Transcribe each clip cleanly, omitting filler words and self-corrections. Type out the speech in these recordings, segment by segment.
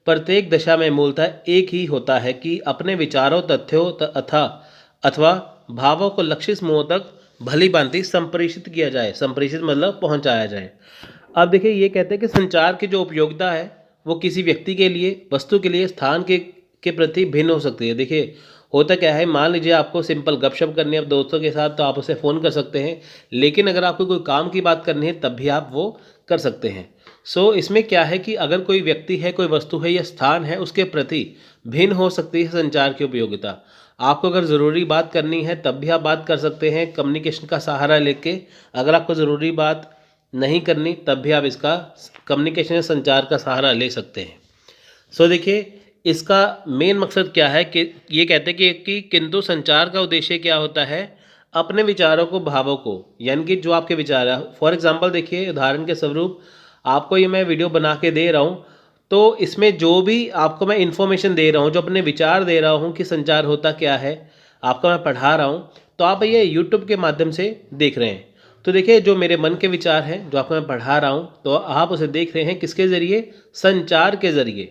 प्रत्येक दशा में मूलतः एक ही होता है कि अपने विचारों, तथ्यों अथवा भावों को लक्षित समूहों तक भली भांति संप्रेषित किया जाए। संप्रेषित मतलब पहुंचाया जाए। अब देखिए ये कहते हैं कि संचार की जो उपयोगिता है वो किसी व्यक्ति के लिए, वस्तु के लिए, स्थान के प्रति भिन्न हो सकती है। देखिए होता क्या है, मान लीजिए आपको सिंपल गपशप करनी है अब दोस्तों के साथ, तो आप उसे फ़ोन कर सकते हैं, लेकिन अगर आपको कोई काम की बात करनी है तब भी आप वो कर सकते हैं। इसमें क्या है कि अगर कोई व्यक्ति है, कोई वस्तु है या स्थान है, उसके प्रति भिन्न हो सकती है संचार की उपयोगिता। आपको अगर ज़रूरी बात करनी है तब भी आप बात कर सकते हैं कम्युनिकेशन का सहारा लेके। अगर आपको ज़रूरी बात नहीं करनी तब भी आप इसका कम्युनिकेशन या संचार का सहारा ले सकते हैं। देखिए इसका मेन मकसद क्या है कि ये कहते हैं कि किंतु संचार का उद्देश्य क्या होता है, अपने विचारों को, भावों को, यानी कि जो आपके विचार है। फॉर एग्जांपल देखिए, उदाहरण के स्वरूप आपको ये मैं वीडियो बना के दे रहा हूँ, तो इसमें जो भी आपको मैं इन्फॉर्मेशन दे रहा हूँ, जो अपने विचार दे रहा हूँ कि संचार होता क्या है, आपको मैं पढ़ा रहा हूँ, तो आप ये यूट्यूब के माध्यम से देख रहे हैं। तो देखिए जो मेरे मन के विचार हैं, जो आपको मैं पढ़ा रहा हूँ, तो आप उसे देख रहे हैं किसके ज़रिए, संचार के ज़रिए।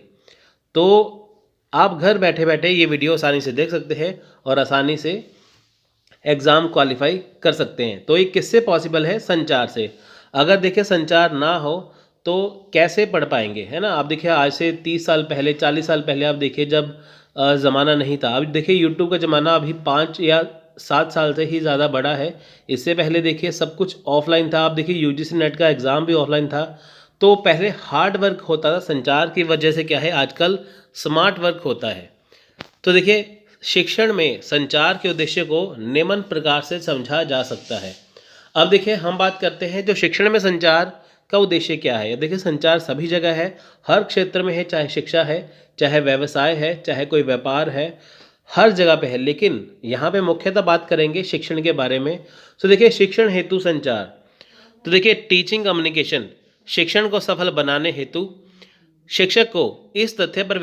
तो आप घर बैठे बैठे ये वीडियो आसानी से देख सकते हैं और आसानी से एग्ज़ाम क्वालिफाई कर सकते हैं। तो ये किससे पॉसिबल है, संचार से। अगर देखिए संचार ना हो तो कैसे पढ़ पाएंगे, है ना। आप देखिए आज से 30 साल पहले, 40 साल पहले आप देखिए जब ज़माना नहीं था। अब देखिए यूट्यूब का ज़माना अभी 5 या 7 साल से ही ज़्यादा बड़ा है। इससे पहले देखिए सब कुछ ऑफलाइन था। आप देखिए यूजीसी नेट का एग्ज़ाम भी ऑफलाइन था। तो पहले हार्ड वर्क होता था, संचार की वजह से क्या है आजकल स्मार्ट वर्क होता है। तो देखिए शिक्षण में संचार के उद्देश्य को निम्न प्रकार से समझा जा सकता है। अब देखिए हम बात करते हैं जो शिक्षण में संचार का उद्देश्य क्या है। देखिए संचार सभी जगह है, हर क्षेत्र में है, चाहे शिक्षा है, चाहे व्यवसाय है, चाहे कोई व्यापार है, हर जगह पे है। लेकिन यहाँ पे मुख्यतः बात करेंगे शिक्षण के बारे में। तो देखिए शिक्षण हेतु संचार, तो देखिए टीचिंग कम्युनिकेशन, शिक्षण को सफल बनाने हेतु शिक्षक को इस तथ्य पर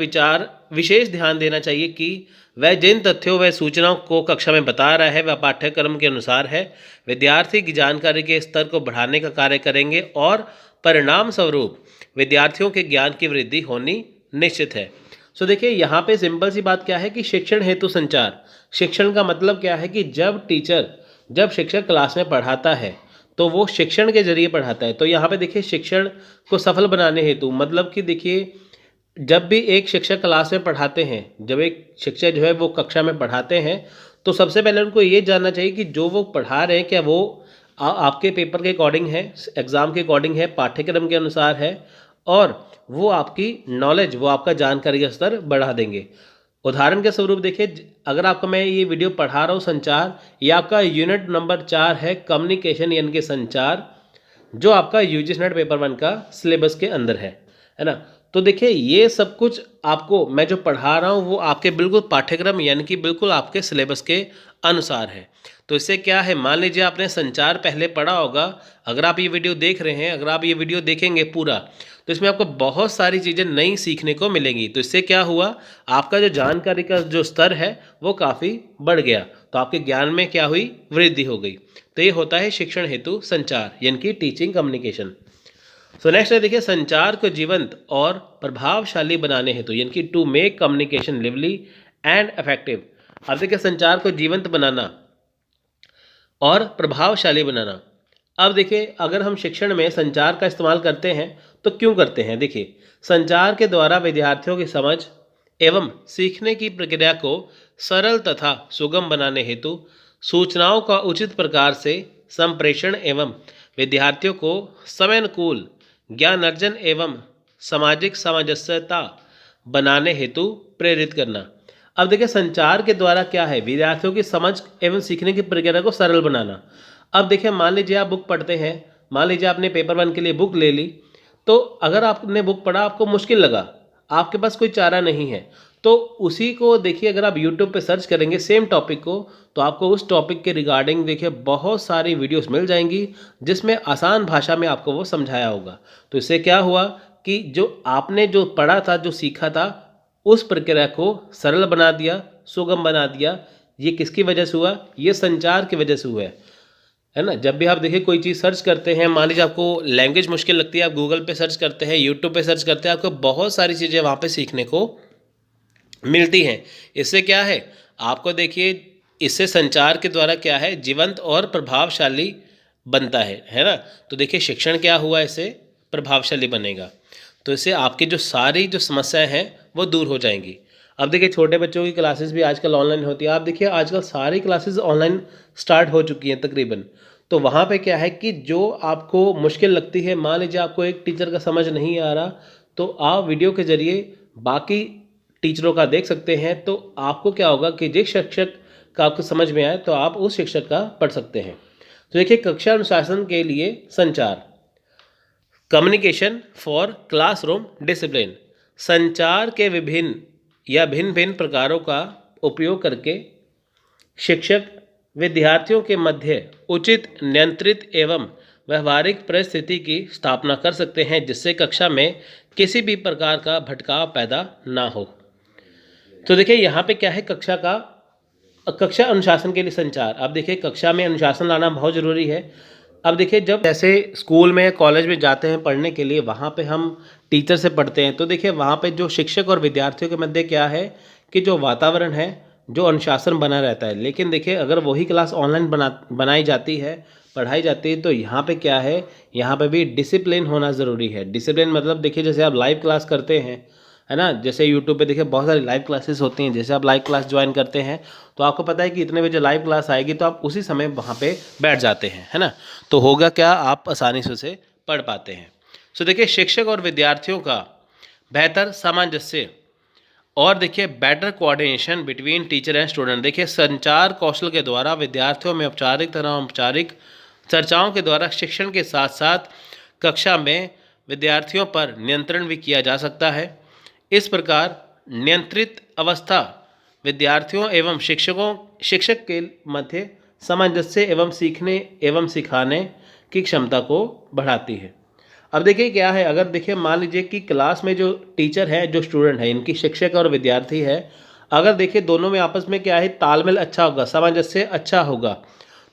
विशेष ध्यान देना चाहिए कि वह जिन तथ्यों व सूचनाओं को कक्षा में बता रहा है वह पाठ्यक्रम के अनुसार है। विद्यार्थी की जानकारी के स्तर को बढ़ाने का कार्य करेंगे और परिणाम स्वरूप विद्यार्थियों के ज्ञान की वृद्धि होनी निश्चित है। देखिए यहाँ पे सिंपल सी बात क्या है कि शिक्षण हेतु संचार, शिक्षण का मतलब क्या है कि जब शिक्षक क्लास में पढ़ाता है तो वो शिक्षण के जरिए पढ़ाता है। तो यहाँ पे देखिए शिक्षण को सफल बनाने हेतु मतलब कि देखिए जब भी एक शिक्षक क्लास में पढ़ाते हैं, जब एक शिक्षक जो है वो कक्षा में पढ़ाते हैं, तो सबसे पहले उनको ये जानना चाहिए कि जो वो पढ़ा रहे हैं क्या वो आपके पेपर के अकॉर्डिंग है, एग्ज़ाम के अकॉर्डिंग है, पाठ्यक्रम के अनुसार है, और वो आपकी नॉलेज, वो आपका जानकारी का स्तर बढ़ा देंगे। उदाहरण के स्वरूप देखिए अगर आपको मैं ये वीडियो पढ़ा रहा हूँ संचार, ये आपका यूनिट नंबर 4 है कम्युनिकेशन यानी कि संचार, जो आपका यूजीसी नेट पेपर 1 का सिलेबस के अंदर है ना। तो देखिए ये सब कुछ आपको मैं जो पढ़ा रहा हूँ वो आपके बिल्कुल पाठ्यक्रम यानी कि बिल्कुल आपके सिलेबस के अनुसार है। तो इससे क्या है, मान लीजिए आपने संचार पहले पढ़ा होगा, अगर आप ये वीडियो देख रहे हैं, अगर आप ये वीडियो देखेंगे पूरा, तो इसमें आपको बहुत सारी चीज़ें नई सीखने को मिलेंगी। तो इससे क्या हुआ, आपका जो जानकारी का जो स्तर है वो काफ़ी बढ़ गया, तो आपके ज्ञान में क्या हुई, वृद्धि हो गई। तो ये होता है शिक्षण हेतु संचार यानी कि टीचिंग कम्युनिकेशन। नेक्स्ट है देखिए संचार को जीवंत और प्रभावशाली बनाने हेतु यानी कि to make communication lively and effective. अब देखिए संचार को जीवंत बनाना और प्रभावशाली बनाना। अब देखिए अगर हम शिक्षण में संचार का इस्तेमाल करते हैं तो क्यों करते हैं। देखिए संचार के द्वारा विद्यार्थियों की समझ एवं सीखने की प्रक्रिया को सरल तथा सुगम बनाने हेतु सूचनाओं का उचित प्रकार से संप्रेषण एवं विद्यार्थियों को समयानुकूल ज्ञान अर्जन एवं सामाजिक सामंजस्यता बनाने हेतु प्रेरित करना। अब देखिए संचार के द्वारा क्या है, विद्यार्थियों की समझ एवं सीखने की प्रक्रिया को सरल बनाना। अब देखिए मान लीजिए आप बुक पढ़ते हैं, मान लीजिए आपने पेपर 1 के लिए बुक ले ली, तो अगर आपने बुक पढ़ा आपको मुश्किल लगा, आपके पास कोई चारा नहीं है, तो उसी को देखिए अगर आप यूट्यूब पे सर्च करेंगे सेम टॉपिक को, तो आपको उस टॉपिक के रिगार्डिंग देखिए बहुत सारी वीडियोस मिल जाएंगी जिसमें आसान भाषा में आपको वो समझाया होगा। तो इससे क्या हुआ कि जो आपने जो पढ़ा था, जो सीखा था, उस प्रक्रिया को सरल बना दिया, सुगम बना दिया। ये किसकी वजह से हुआ, ये संचार की वजह से हुआ है। है ना। जब भी आप देखिए कोई चीज़ सर्च करते हैं, मान लीजिए आपको लैंग्वेज मुश्किल लगती है, आप गूगल पे सर्च करते हैं, यूट्यूब पे सर्च करते हैं, आपको बहुत सारी चीज़ें वहाँ पे सीखने को मिलती हैं। इससे क्या है, आपको देखिए इससे संचार के द्वारा क्या है, जीवंत और प्रभावशाली बनता है ना। तो देखिए शिक्षण क्या हुआ, इससे प्रभावशाली बनेगा, तो इससे आपकी जो सारी जो समस्याएं हैं वो दूर हो जाएंगी। अब देखिए छोटे बच्चों की क्लासेस भी आजकल ऑनलाइन होती है। आप देखिए आजकल सारी क्लासेस ऑनलाइन स्टार्ट हो चुकी हैं तकरीबन। तो वहाँ पे क्या है कि जो आपको मुश्किल लगती है, मान लीजिए आपको एक टीचर का समझ नहीं आ रहा, तो आप वीडियो के ज़रिए बाकी टीचरों का देख सकते हैं। तो आपको क्या होगा कि जिस शिक्षक का आपको समझ में आए तो आप उस शिक्षक का पढ़ सकते हैं। तो देखिए कक्षा अनुशासन के लिए संचार, कम्युनिकेशन फॉर क्लासरूम डिसिप्लिन, संचार के विभिन्न या भिन्न भिन्न प्रकारों का उपयोग करके शिक्षक विद्यार्थियों के मध्य उचित, नियंत्रित एवं व्यवहारिक परिस्थिति की स्थापना कर सकते हैं, जिससे कक्षा में किसी भी प्रकार का भटकाव पैदा ना हो। तो देखिए यहाँ पे क्या है, कक्षा अनुशासन के लिए संचार। अब देखिए कक्षा में अनुशासन लाना बहुत ज़रूरी है। अब देखिए जब जैसे स्कूल में कॉलेज में जाते हैं पढ़ने के लिए, वहाँ पे हम टीचर से पढ़ते हैं, तो देखिए वहाँ पे जो शिक्षक और विद्यार्थियों के मध्य क्या है कि जो वातावरण है, जो अनुशासन बना रहता है। लेकिन देखिए अगर वही क्लास ऑनलाइन बनाई जाती है, पढ़ाई जाती है, तो यहाँ पे क्या है, यहाँ पे भी डिसिप्लिन होना ज़रूरी है। डिसिप्लिन मतलब देखिए जैसे आप लाइव क्लास करते हैं, है ना, जैसे यूट्यूब पे देखिए बहुत सारी लाइव क्लासेस होती हैं। जैसे आप लाइव क्लास ज्वाइन करते हैं तो आपको पता है कि इतने बजे लाइव क्लास आएगी, तो आप उसी समय वहाँ पे बैठ जाते हैं, है ना। तो होगा क्या, आप आसानी से उसे पढ़ पाते हैं। सो देखिए शिक्षक और विद्यार्थियों का बेहतर सामंजस्य और देखिए better coordination between teacher and student. देखिए संचार कौशल के द्वारा विद्यार्थियों में औपचारिक तथा अनौपचारिक चर्चाओं के द्वारा शिक्षण के साथ साथ कक्षा में विद्यार्थियों पर नियंत्रण भी किया जा सकता है। इस प्रकार नियंत्रित अवस्था विद्यार्थियों एवं शिक्षक के मध्य सामंजस्य एवं सीखने एवं सिखाने की क्षमता को बढ़ाती है। अब देखिए क्या है, अगर देखिए मान लीजिए कि क्लास में जो टीचर है, जो स्टूडेंट है, इनकी शिक्षक और विद्यार्थी है, अगर देखिए दोनों में आपस में क्या है, तालमेल अच्छा होगा, सामंजस्य अच्छा होगा,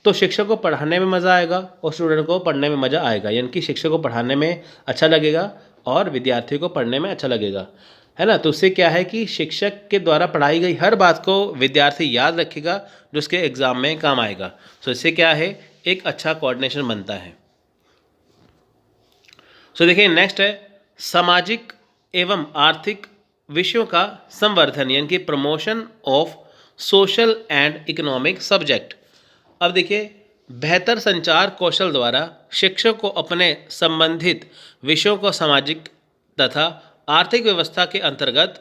तो शिक्षक को पढ़ाने में मज़ा आएगा और स्टूडेंट को पढ़ने में मज़ा आएगा। यानी कि शिक्षक को पढ़ाने में अच्छा लगेगा और विद्यार्थी को पढ़ने में अच्छा लगेगा, है ना। तो उससे क्या है कि शिक्षक के द्वारा पढ़ाई गई हर बात को विद्यार्थी याद रखेगा, जो उसके एग्ज़ाम में काम आएगा। तो इससे क्या है, एक अच्छा कोऑर्डिनेशन बनता है। सो देखिए नेक्स्ट है सामाजिक एवं आर्थिक विषयों का संवर्धन, यानी कि promotion of social and economic subject. अब देखिए बेहतर संचार कौशल द्वारा शिक्षक को अपने संबंधित विषयों को सामाजिक तथा आर्थिक व्यवस्था के अंतर्गत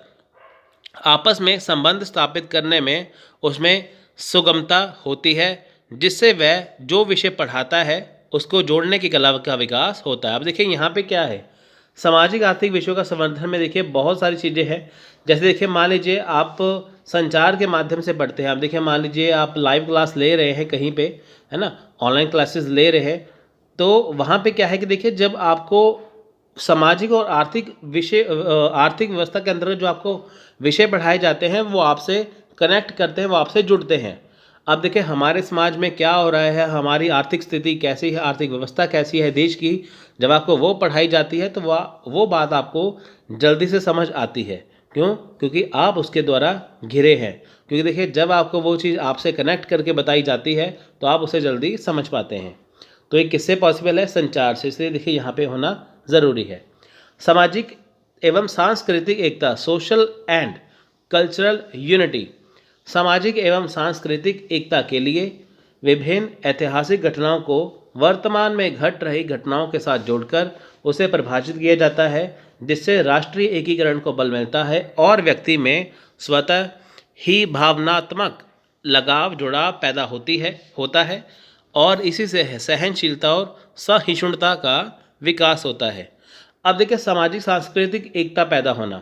आपस में संबंध स्थापित करने में उसमें सुगमता होती है, जिससे वह जो विषय पढ़ाता है उसको जोड़ने की कला का विकास होता है। अब देखिए यहाँ पे क्या है, सामाजिक आर्थिक विषयों का संवर्धन में देखिए बहुत सारी चीज़ें हैं। जैसे देखिए मान लीजिए आप संचार के माध्यम से पढ़ते हैं। आप देखिए मान लीजिए आप लाइव क्लास ले रहे हैं कहीं पे, है ना, ऑनलाइन क्लासेस ले रहे हैं, तो वहाँ पे क्या है कि देखिए जब आपको सामाजिक और आर्थिक विषय आर्थिक व्यवस्था के अंतर्गत जो आपको विषय पढ़ाए जाते हैं वो आपसे कनेक्ट करते हैं, वो आपसे जुड़ते हैं। अब देखिए हमारे समाज में क्या हो रहा है, हमारी आर्थिक स्थिति कैसी है, आर्थिक व्यवस्था कैसी है देश की, जब आपको वो पढ़ाई जाती है तो वो बात आपको जल्दी से समझ आती है। क्यों? क्योंकि आप उसके द्वारा घिरे हैं। क्योंकि देखिए जब आपको वो चीज़ आपसे कनेक्ट करके बताई जाती है तो आप उसे जल्दी समझ पाते हैं। तो ये किससे पॉसिबल है? संचार से। इसलिए देखिए यहाँ पे होना ज़रूरी है। सामाजिक एवं सांस्कृतिक एकता, सोशल एंड कल्चरल यूनिटी। सामाजिक एवं सांस्कृतिक एकता के लिए विभिन्न ऐतिहासिक घटनाओं को वर्तमान में घट रही घटनाओं के साथ जोड़कर उसे परिभाषित किया जाता है, जिससे राष्ट्रीय एकीकरण को बल मिलता है और व्यक्ति में स्वतः ही भावनात्मक लगाव जुड़ाव पैदा होता है और इसी से सहनशीलता और सहिष्णुता का विकास होता है। अब देखिए सामाजिक सांस्कृतिक एकता पैदा होना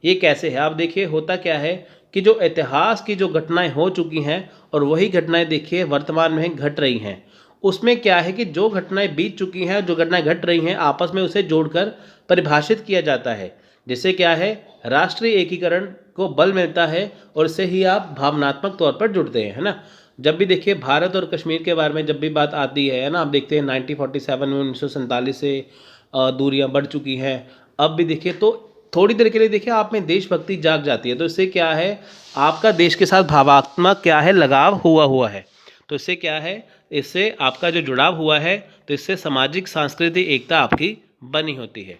ये कैसे है? आप देखिए होता क्या है कि जो इतिहास की जो घटनाएं हो चुकी हैं और वही घटनाएं देखिए वर्तमान में घट रही हैं, उसमें क्या है कि जो घटनाएं बीत चुकी हैं, जो घटनाएं घट रही हैं, आपस में उसे जोड़कर परिभाषित किया जाता है, जिससे क्या है राष्ट्रीय एकीकरण को बल मिलता है और इससे ही आप भावनात्मक तौर पर जुड़ते हैं, है ना। जब भी देखिए भारत और कश्मीर के बारे में जब भी बात आती है ना, आप देखते हैं 1947 में 1947 से दूरियां बढ़ चुकी हैं। अब भी देखिए तो थोड़ी देर के लिए देखिए आप में देशभक्ति जाग जाती है, तो इससे क्या है, आपका देश के साथ भावात्मक क्या है, लगाव हुआ है। तो इससे क्या है, इससे आपका जो जुड़ाव हुआ है, तो इससे सामाजिक सांस्कृतिक एकता आपकी बनी होती है।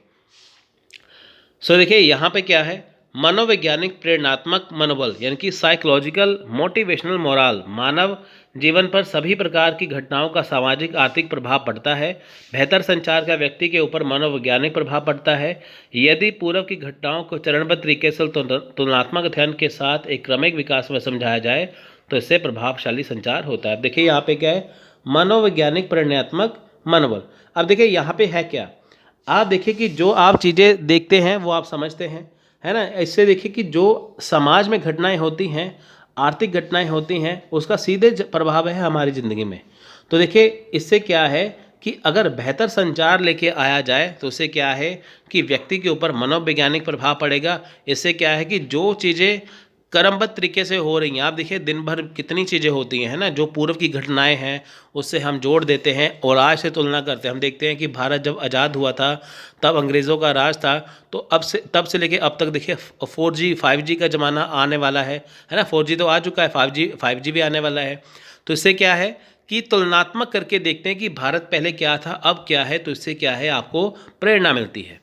सो देखिए यहाँ पे क्या है, मनोवैज्ञानिक प्रेरणात्मक मनोबल यानी कि साइकोलॉजिकल मोटिवेशनल मोरल, मानव जीवन पर सभी प्रकार की घटनाओं का सामाजिक आर्थिक प्रभाव पड़ता है। बेहतर संचार का व्यक्ति के ऊपर मनोवैज्ञानिक प्रभाव पड़ता है। यदि पूर्व की घटनाओं को चरणबद्ध तरीके से तुलनात्मक अध्ययन के साथ एक क्रमिक विकास में समझाया जाए तो इससे प्रभावशाली संचार होता है। देखिए यहाँ पे क्या है, मनोवैज्ञानिक प्रेरणात्मक मनोबल। अब देखिए यहाँ पे है क्या, आप देखिए कि जो आप चीज़ें देखते हैं वो आप समझते हैं, है ना। इससे देखिए कि जो समाज में घटनाएं होती हैं, आर्थिक घटनाएं होती हैं, उसका सीधे प्रभाव है हमारी ज़िंदगी में। तो देखिए इससे क्या है कि अगर बेहतर संचार लेके आया जाए तो उससे क्या है कि व्यक्ति के ऊपर मनोवैज्ञानिक प्रभाव पड़ेगा। इससे क्या है कि जो चीज़ें क्रमबद्ध तरीके से हो रही हैं, आप देखिए दिन भर कितनी चीज़ें होती हैं, है ना, जो पूर्व की घटनाएं हैं उससे हम जोड़ देते हैं और आज से तुलना करते हैं। हम देखते हैं कि भारत जब आज़ाद हुआ था तब अंग्रेज़ों का राज था, तो तब से लेके अब तक देखिए 4G 5G का ज़माना आने वाला है ना। 4G तो आ चुका है, 5G भी आने वाला है। तो इससे क्या है कि तुलनात्मक करके देखते हैं कि भारत पहले क्या था अब क्या है, तो इससे क्या है आपको प्रेरणा मिलती है।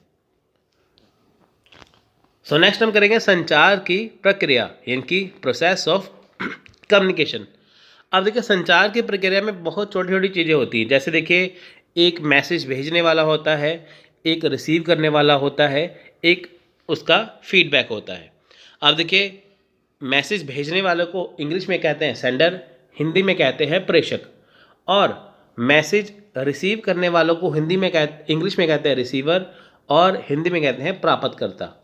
सो नेक्स्ट हम करेंगे संचार की प्रक्रिया यानी कि प्रोसेस ऑफ कम्युनिकेशन। अब देखिए संचार की प्रक्रिया में बहुत छोटी छोटी चीज़ें होती हैं। जैसे देखिए एक मैसेज भेजने वाला होता है, एक रिसीव करने वाला होता है, एक उसका फीडबैक होता है। अब देखिए मैसेज भेजने वाले को इंग्लिश में कहते हैं सेंडर, हिंदी में कहते हैं प्रेषक, और मैसेज रिसीव करने वालों को इंग्लिश में कहते हैं रिसीवर और हिंदी में कहते हैं प्राप्तकर्ता।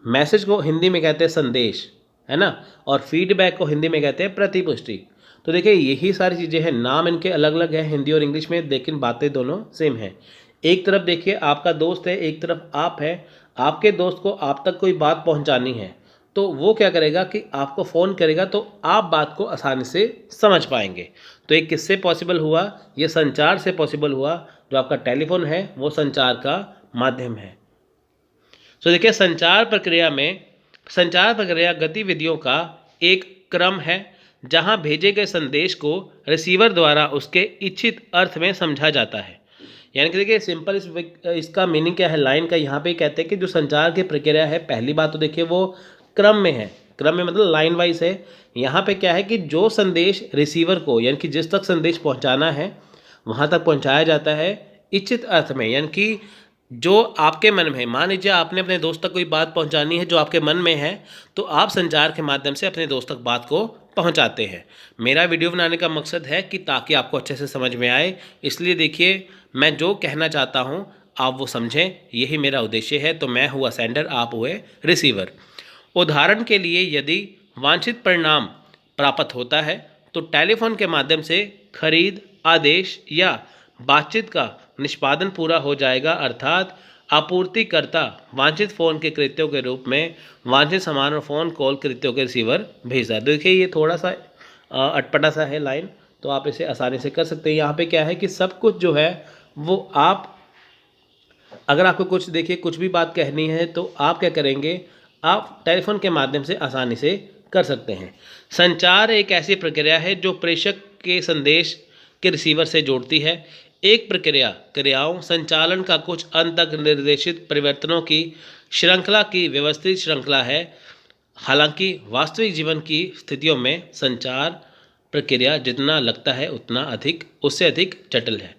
मैसेज को हिंदी में कहते हैं संदेश, है ना, और फीडबैक को हिंदी में कहते हैं प्रतिपुष्टि। तो देखिए यही सारी चीज़ें हैं, नाम इनके अलग अलग हैं हिंदी और इंग्लिश में, लेकिन बातें दोनों सेम हैं। एक तरफ देखिए आपका दोस्त है, एक तरफ आप है। आपके दोस्त को आप तक कोई बात पहुंचानी है तो वो क्या करेगा कि आपको फ़ोन करेगा, तो आप बात को आसानी से समझ पाएंगे। तो ये किससे पॉसिबल हुआ, ये संचार से पॉसिबल हुआ। जो आपका टेलीफोन है वो संचार का माध्यम है। तो देखिए संचार प्रक्रिया गतिविधियों का एक क्रम है जहां भेजे गए संदेश को रिसीवर द्वारा उसके इच्छित अर्थ में समझा जाता है। यानी कि देखिए सिंपल इसका मीनिंग क्या है लाइन का, यहाँ पे कहते हैं कि जो संचार की प्रक्रिया है, पहली बात तो देखिए वो क्रम में है, क्रम में मतलब लाइन वाइज है। यहाँ पे क्या है कि जो संदेश रिसीवर को यानी कि जिस तक संदेश पहुँचाना है वहाँ तक पहुँचाया जाता है इच्छित अर्थ में, यानी कि जो आपके मन में है। मान लीजिए आपने अपने दोस्त तक कोई बात पहुंचानी है जो आपके मन में है, तो आप संचार के माध्यम से अपने दोस्त तक बात को पहुंचाते हैं। मेरा वीडियो बनाने का मकसद है कि ताकि आपको अच्छे से समझ में आए, इसलिए देखिए मैं जो कहना चाहता हूं आप वो समझें, यही मेरा उद्देश्य है। तो मैं हुआ सेंडर, आप हुए रिसीवर। उदाहरण के लिए यदि वांछित परिणाम प्राप्त होता है तो टेलीफोन के माध्यम से खरीद आदेश या बातचीत का निष्पादन पूरा हो जाएगा, अर्थात आपूर्तिकर्ता वांछित फ़ोन के कृत्यों के रूप में वांछित सामान और फ़ोन कॉल कृत्यों के रिसीवर भेजता है। देखिए ये थोड़ा सा अटपटा सा है लाइन, तो आप इसे आसानी से कर सकते हैं। यहाँ पे क्या है कि सब कुछ जो है वो आप, अगर आपको कुछ देखिए कुछ भी बात कहनी है तो आप क्या करेंगे, आप टेलीफोन के माध्यम से आसानी से कर सकते हैं। संचार एक ऐसी प्रक्रिया है जो प्रेषक के संदेश के रिसीवर से जोड़ती है। एक क्रियाओं संचालन का कुछ अंतक निर्देशित परिवर्तनों की श्रृंखला की व्यवस्थित श्रृंखला है। हालांकि वास्तविक जीवन की स्थितियों में संचार प्रक्रिया जितना लगता है उतना उससे अधिक जटिल है।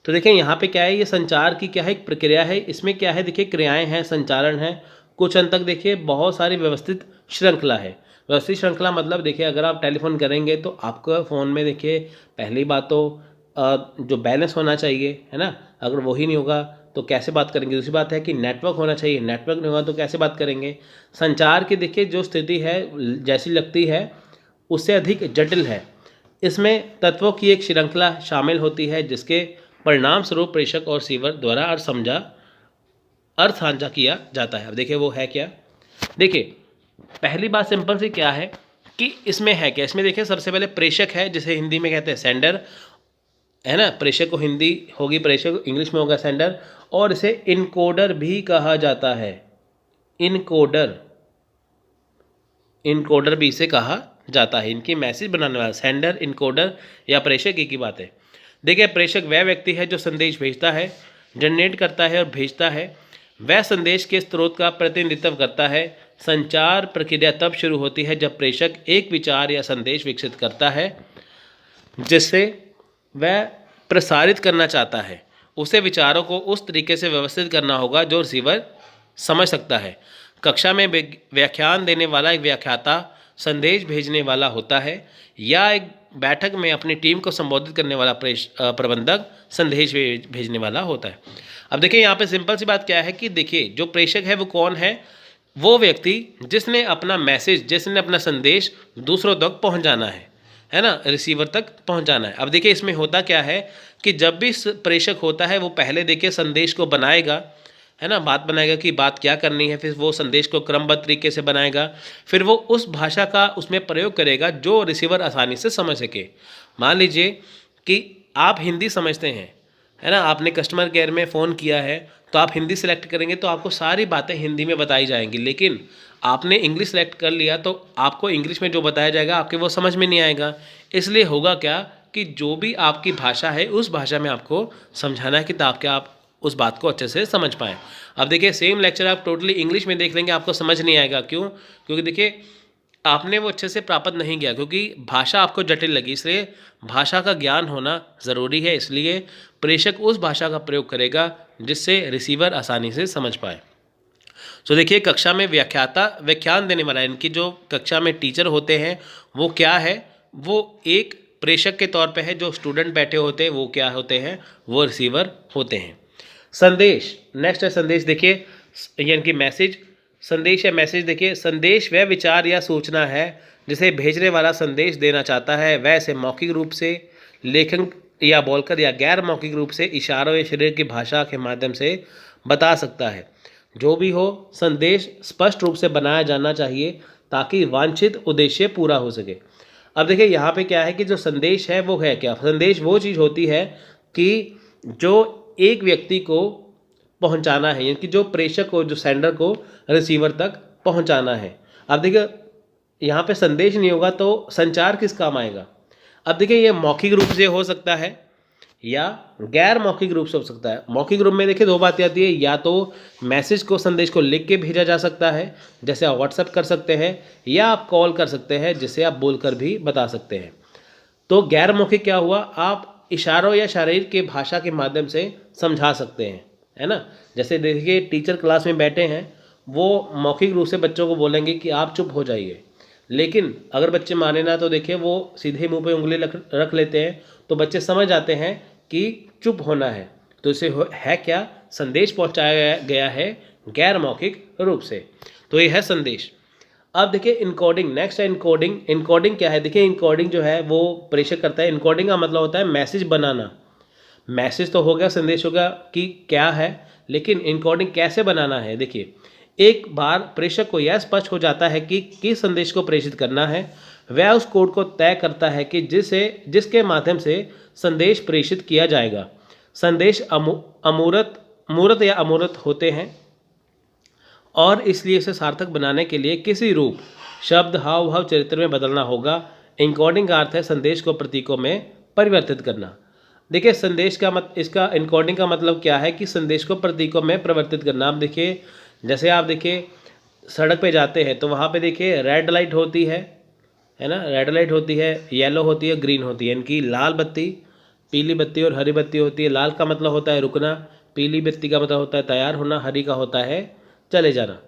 तो देखें यहाँ पे क्या है, ये संचार की क्या है एक प्रक्रिया है। इसमें क्या है देखिए क्रियाएं हैं, संचालन है, कुछ अंत तक देखिए बहुत सारी व्यवस्थित श्रृंखला है। व्यवस्थित श्रृंखला मतलब देखिए अगर आप टेलीफोन करेंगे तो आपको फ़ोन में देखिए पहली बात तो जो बैलेंस होना चाहिए, है ना, अगर वही नहीं होगा तो कैसे बात करेंगे। दूसरी बात है कि नेटवर्क होना चाहिए, नेटवर्क नहीं होगा तो कैसे बात करेंगे। संचार की देखिए जो स्थिति है जैसी लगती है उससे अधिक जटिल है। इसमें तत्वों की एक श्रृंखला शामिल होती है जिसके परिणाम स्वरूप प्रेषक और रिसीवर द्वारा अर्थ साझा किया जाता है। अब देखिए वो है क्या, देखिए पहली बात सिंपल सी क्या है कि इसमें है क्या। इसमें देखिए सबसे पहले प्रेषक है, जिसे हिंदी में कहते हैं सेंडर, है ना। प्रेषक को हिंदी होगी प्रेषक, इंग्लिश में होगा सेंडर। और इसे इनकोडर भी कहा जाता है, इनकोडर, इनकोडर भी इसे कहा जाता है। इनकी मैसेज बनाने वाला सेंडर, इनकोडर या प्रेषक एक ही बात है। देखिए प्रेषक वह व्यक्ति है जो संदेश भेजता है, जनरेट करता है और भेजता है। वह संदेश के स्रोत का प्रतिनिधित्व करता है। संचार प्रक्रिया तब शुरू होती है जब प्रेषक एक विचार या संदेश विकसित करता है जिससे वह प्रसारित करना चाहता है। उसे विचारों को उस तरीके से व्यवस्थित करना होगा जो रिसीवर समझ सकता है। कक्षा में व्याख्यान देने वाला एक व्याख्याता संदेश भेजने वाला होता है, या एक बैठक में अपनी टीम को संबोधित करने वाला प्रबंधक संदेश भेजने वाला होता है। अब देखिए यहाँ पे सिंपल सी बात क्या है कि देखिए जो प्रेषक है वो कौन है, वो व्यक्ति जिसने अपना मैसेज, जिसने अपना संदेश दूसरों तक पहुँचाना है ना, रिसीवर तक पहुँचाना है। अब देखिए इसमें होता क्या है कि जब भी प्रेषक होता है वो पहले देखिए संदेश को बनाएगा, है ना, बात बनाएगा कि बात क्या करनी है, फिर वो संदेश को क्रमबद्ध तरीके से बनाएगा, फिर वो उस भाषा का उसमें प्रयोग करेगा जो रिसीवर आसानी से समझ सके। मान लीजिए कि आप हिंदी समझते हैं, है ना, आपने कस्टमर केयर में फ़ोन किया है तो आप हिंदी सेलेक्ट करेंगे तो आपको सारी बातें हिंदी में बताई जाएंगी, लेकिन आपने इंग्लिश सेलेक्ट कर लिया तो आपको इंग्लिश में जो बताया जाएगा आपके वो समझ में नहीं आएगा। इसलिए होगा क्या कि जो भी आपकी भाषा है उस भाषा में आपको समझाना है कि ताकि आप उस बात को अच्छे से समझ पाएँ। अब देखिए सेम लेक्चर आप टोटली इंग्लिश में देख लेंगे, आपको समझ नहीं आएगा। क्यों? क्योंकि देखिए आपने वो अच्छे से प्राप्त नहीं किया, क्योंकि भाषा आपको जटिल लगी। इसलिए भाषा का ज्ञान होना ज़रूरी है। इसलिए प्रेषक उस भाषा का प्रयोग करेगा जिससे रिसीवर आसानी से समझ पाए। तो देखिए कक्षा में व्याख्याता व्याख्यान देने वाला, इनकी जो कक्षा में टीचर होते हैं वो क्या है, वो एक प्रेषक के तौर पे है। जो स्टूडेंट बैठे होते हैं वो क्या होते हैं, वो रिसीवर होते हैं। संदेश, नेक्स्ट है संदेश। देखिए यानी कि मैसेज, संदेश या मैसेज। देखिए संदेश वह विचार या सूचना है जिसे भेजने वाला संदेश देना चाहता है। वह इसे मौखिक रूप से, लेखन या बोलकर, या गैर मौखिक रूप से इशारों या शरीर की भाषा के माध्यम से बता सकता है। जो भी हो संदेश स्पष्ट रूप से बनाया जाना चाहिए ताकि वांछित उद्देश्य पूरा हो सके। अब देखिए यहाँ पे क्या है कि जो संदेश है वो है क्या। संदेश वो चीज़ होती है कि जो एक व्यक्ति को पहुंचाना है, यानी कि जो प्रेषक को, जो सेंडर को रिसीवर तक पहुंचाना है। अब देखिए यहाँ पे संदेश नहीं होगा तो संचार किस काम आएगा। अब देखिए ये मौखिक रूप से हो सकता है या गैर मौखिक रूप से हो सकता है। मौखिक रूप में देखिए दो बातें आती है, या तो मैसेज को, संदेश को लिख के भेजा जा सकता है जैसे आप व्हाट्सएप कर सकते हैं, या आप कॉल कर सकते हैं जिसे आप बोलकर भी बता सकते हैं। तो गैर मौखिक क्या हुआ, आप इशारों या शारीरिक के भाषा के माध्यम से समझा सकते हैं, है ना। जैसे देखिए टीचर क्लास में बैठे हैं, वो मौखिक रूप से बच्चों को बोलेंगे कि आप चुप हो जाइए, लेकिन अगर बच्चे माने ना तो देखिए वो सीधे मुंह पे उंगली रख लेते हैं, तो बच्चे समझ जाते हैं कि चुप होना है। तो इसे है क्या, संदेश पहुंचाया गया है गैर मौखिक रूप से। तो ये है संदेश। अब देखिए इनकोडिंग, नेक्स्ट है इनकोडिंग। इनकोडिंग क्या है, देखिए इनकोडिंग जो है वो प्रेषक करता है। इनकोडिंग का मतलब होता है मैसेज बनाना। मैसेज तो हो गया, संदेश हो गया कि क्या है, लेकिन इनकोडिंग कैसे बनाना है। देखिए एक बार प्रेषक को यह स्पष्ट हो जाता है कि किस संदेश को प्रेषित करना है, वह उस कोड को तय करता है कि जिसके माध्यम से संदेश प्रेषित किया जाएगा। संदेश मूर्त या अमूर्त होते हैं और इसलिए इसे सार्थक बनाने के लिए किसी रूप, शब्द, हाव भाव, चरित्र में बदलना होगा। इनकोडिंग का अर्थ है संदेश को प्रतीकों में परिवर्तित करना। देखिए संदेश का इसका इनकोडिंग का मतलब क्या है कि संदेश को प्रतीकों में परिवर्तित करना। आप देखिए जैसे आप देखिए सड़क पे जाते हैं तो वहाँ पे देखिए रेड लाइट होती है ना, रेड लाइट होती है, येलो होती है, ग्रीन होती है। इनकी लाल बत्ती, पीली बत्ती और हरी बत्ती होती है। लाल का मतलब होता है रुकना, पीली बत्ती का मतलब होता है तैयार होना, हरी का होता है चले जाना।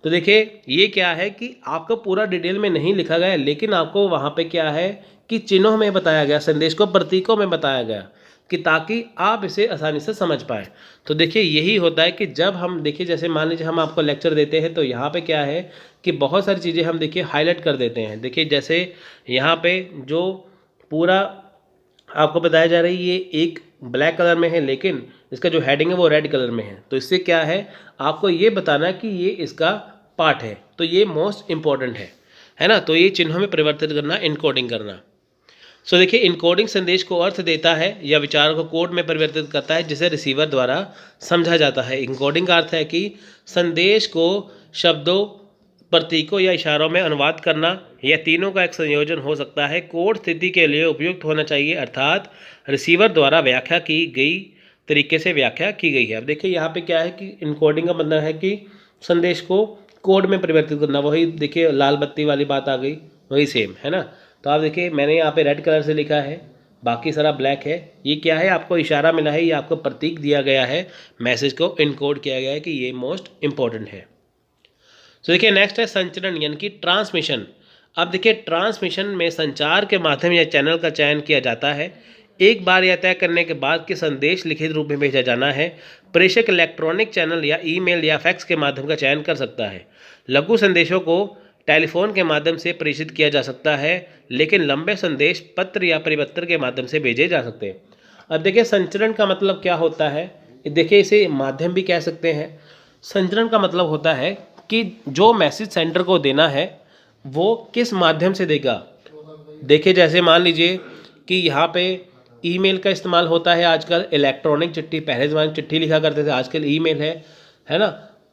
तो देखिए ये क्या है कि आपको पूरा डिटेल में नहीं लिखा गया, लेकिन आपको वहाँ पे क्या है कि चिन्हों में बताया गया, संदेश को प्रतीकों में बताया गया कि ताकि आप इसे आसानी से समझ पाएँ। तो देखिए यही होता है कि जब हम देखिए जैसे मान लीजिए हम आपको लेक्चर देते हैं तो यहाँ पे क्या है कि बहुत सारी चीज़ें हम देखिए हाईलाइट कर देते हैं। देखिए जैसे यहाँ पे जो पूरा आपको बताया जा रहा है ये एक ब्लैक कलर में है, लेकिन इसका जो हेडिंग है वो रेड कलर में है। तो इससे क्या है आपको ये बताना कि ये इसका पार्ट है, तो ये मोस्ट इम्पॉर्टेंट है है ना। तो ये चिन्हों में परिवर्तित करना, इनकोडिंग करना। सो देखिए, इनकोडिंग संदेश को अर्थ देता है या विचार को कोड में परिवर्तित करता है जिसे रिसीवर द्वारा समझा जाता है। इनकोडिंग का अर्थ है कि संदेश को शब्दों, प्रतीकों या इशारों में अनुवाद करना, यह तीनों का एक संयोजन हो सकता है। कोड स्थिति के लिए उपयुक्त होना चाहिए, अर्थात रिसीवर द्वारा व्याख्या की गई तरीके से व्याख्या की गई है। अब देखिए यहाँ पे क्या है कि इनकोडिंग का मतलब है कि संदेश को कोड में परिवर्तित करना। वही देखिए लाल बत्ती वाली बात आ गई, वही सेम है ना। तो आप देखिए मैंने यहाँ पे रेड कलर से लिखा है, बाकी सारा ब्लैक है। ये क्या है, आपको इशारा मिला है, ये आपको प्रतीक दिया गया है, मैसेज को इनकोड किया गया है कि ये मोस्ट इंपॉर्टेंट है। तो देखिए नेक्स्ट है संचरण यानी कि ट्रांसमिशन। अब देखिए ट्रांसमिशन में संचार के माध्यम या चैनल का चयन किया जाता है। एक बार यह तय करने के बाद कि संदेश लिखित रूप में भेजा जाना है, प्रेषक इलेक्ट्रॉनिक चैनल या ईमेल या फैक्स के माध्यम का चयन कर सकता है। लघु संदेशों को टेलीफोन के माध्यम से प्रेषित किया जा सकता है, लेकिन लंबे संदेश पत्र या परिपत्र के माध्यम से भेजे जा सकते हैं। अब देखिए संचरण का मतलब क्या होता है, देखिए इसे माध्यम भी कह सकते हैं। संचरण का मतलब होता है कि जो मैसेज सेंडर को देना है वो किस माध्यम से देगा। देखिए जैसे मान लीजिए कि यहाँ पे ईमेल का इस्तेमाल होता है आजकल, इलेक्ट्रॉनिक चिट्ठी, पहले ज़माने में चिट्ठी लिखा करते थे, आजकल ईमेल है ना।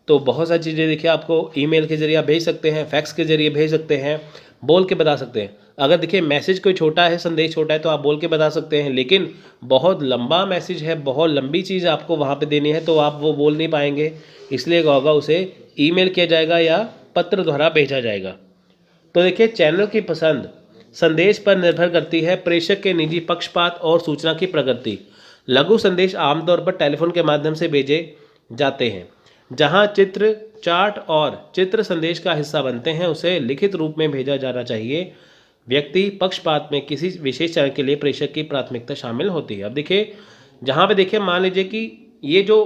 तो बहुत सारी चीज़ें देखिए आपको ईमेल के ज़रिए भेज सकते हैं, फैक्स के ज़रिए भेज सकते हैं, बोल के बता सकते हैं। अगर देखिए मैसेज कोई छोटा है, संदेश छोटा है, तो आप बोल के बता सकते हैं, लेकिन बहुत लंबा मैसेज है, बहुत लंबी चीज़ आपको वहाँ पे देनी है, तो आप वो बोल नहीं पाएंगे, इसलिए क्या होगा, उसे ईमेल किया जाएगा या पत्र द्वारा भेजा जाएगा। तो देखिए चैनल की पसंद संदेश पर निर्भर करती है, प्रेषक के निजी पक्षपात और सूचना की प्रकृति। लघु संदेश आमतौर पर टेलीफोन के माध्यम से भेजे जाते हैं। जहां चित्र, चार्ट और चित्र संदेश का हिस्सा बनते हैं, उसे लिखित रूप में भेजा जाना चाहिए। व्यक्ति पक्षपात में किसी विशेष चैनल के लिए प्रेषक की प्राथमिकता शामिल होती है। अब देखिए जहाँ पे देखिए मान लीजिए कि ये जो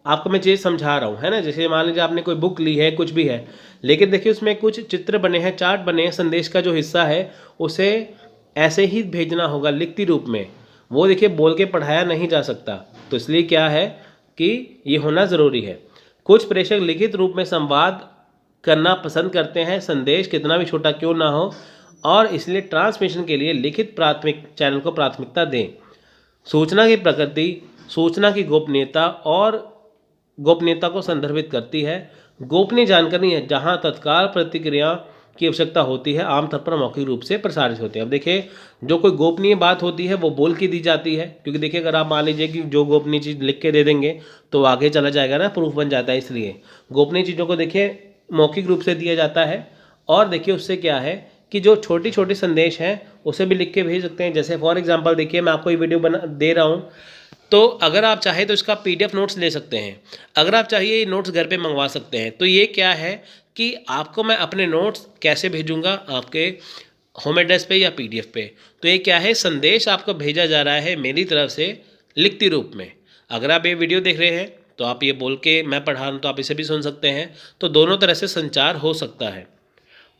आपको मैं चीज़ समझा रहा हूँ, है ना, जैसे मान लीजिए आपने कोई बुक ली है, कुछ भी है, लेकिन देखिए उसमें कुछ चित्र बने हैं, चार्ट बने हैं, संदेश का जो हिस्सा है उसे ऐसे ही भेजना होगा लिखती रूप में। वो देखिए बोल के पढ़ाया नहीं जा सकता, तो इसलिए क्या है कि ये होना ज़रूरी है। कुछ प्रेषक लिखित रूप में संवाद करना पसंद करते हैं, संदेश कितना भी छोटा क्यों ना हो, और इसलिए ट्रांसमिशन के लिए लिखित प्राथमिक चैनल को प्राथमिकता दें। सूचना की प्रकृति सूचना की गोपनीयता और गोपनीयता को संदर्भित करती है। गोपनीय जानकारी है जहां तत्काल प्रतिक्रिया की आवश्यकता होती है, आमतौर पर मौखिक रूप से प्रसारित होते हैं। अब देखिए जो कोई गोपनीय बात होती है वो बोल के दी जाती है, क्योंकि देखिए अगर आप मान लीजिए कि जो गोपनीय चीज़ लिख के दे देंगे तो आगे चला जाएगा ना, प्रूफ बन जाता है, इसलिए गोपनीय चीज़ों को देखिए मौखिक रूप से दिया जाता है। और देखिए उससे क्या है कि जो छोटी छोटी संदेश हैं उसे भी लिख के भेज सकते हैं। जैसे फॉर एग्जांपल देखिए मैं आपको ये वीडियो बना दे रहा हूँ, तो अगर आप चाहें तो इसका PDF नोट्स ले सकते हैं। अगर आप चाहिए ये नोट्स घर पे मंगवा सकते हैं। तो ये क्या है कि आपको मैं अपने नोट्स कैसे भेजूंगा, आपके होम एड्रेस पे या PDF पे। तो ये क्या है, संदेश आपको भेजा जा रहा है मेरी तरफ से लिखती रूप में। अगर आप ये वीडियो देख रहे हैं तो आप ये बोल के मैं पढ़ा रहा हूँ तो आप इसे भी सुन सकते हैं। तो दोनों तरह से संचार हो सकता है।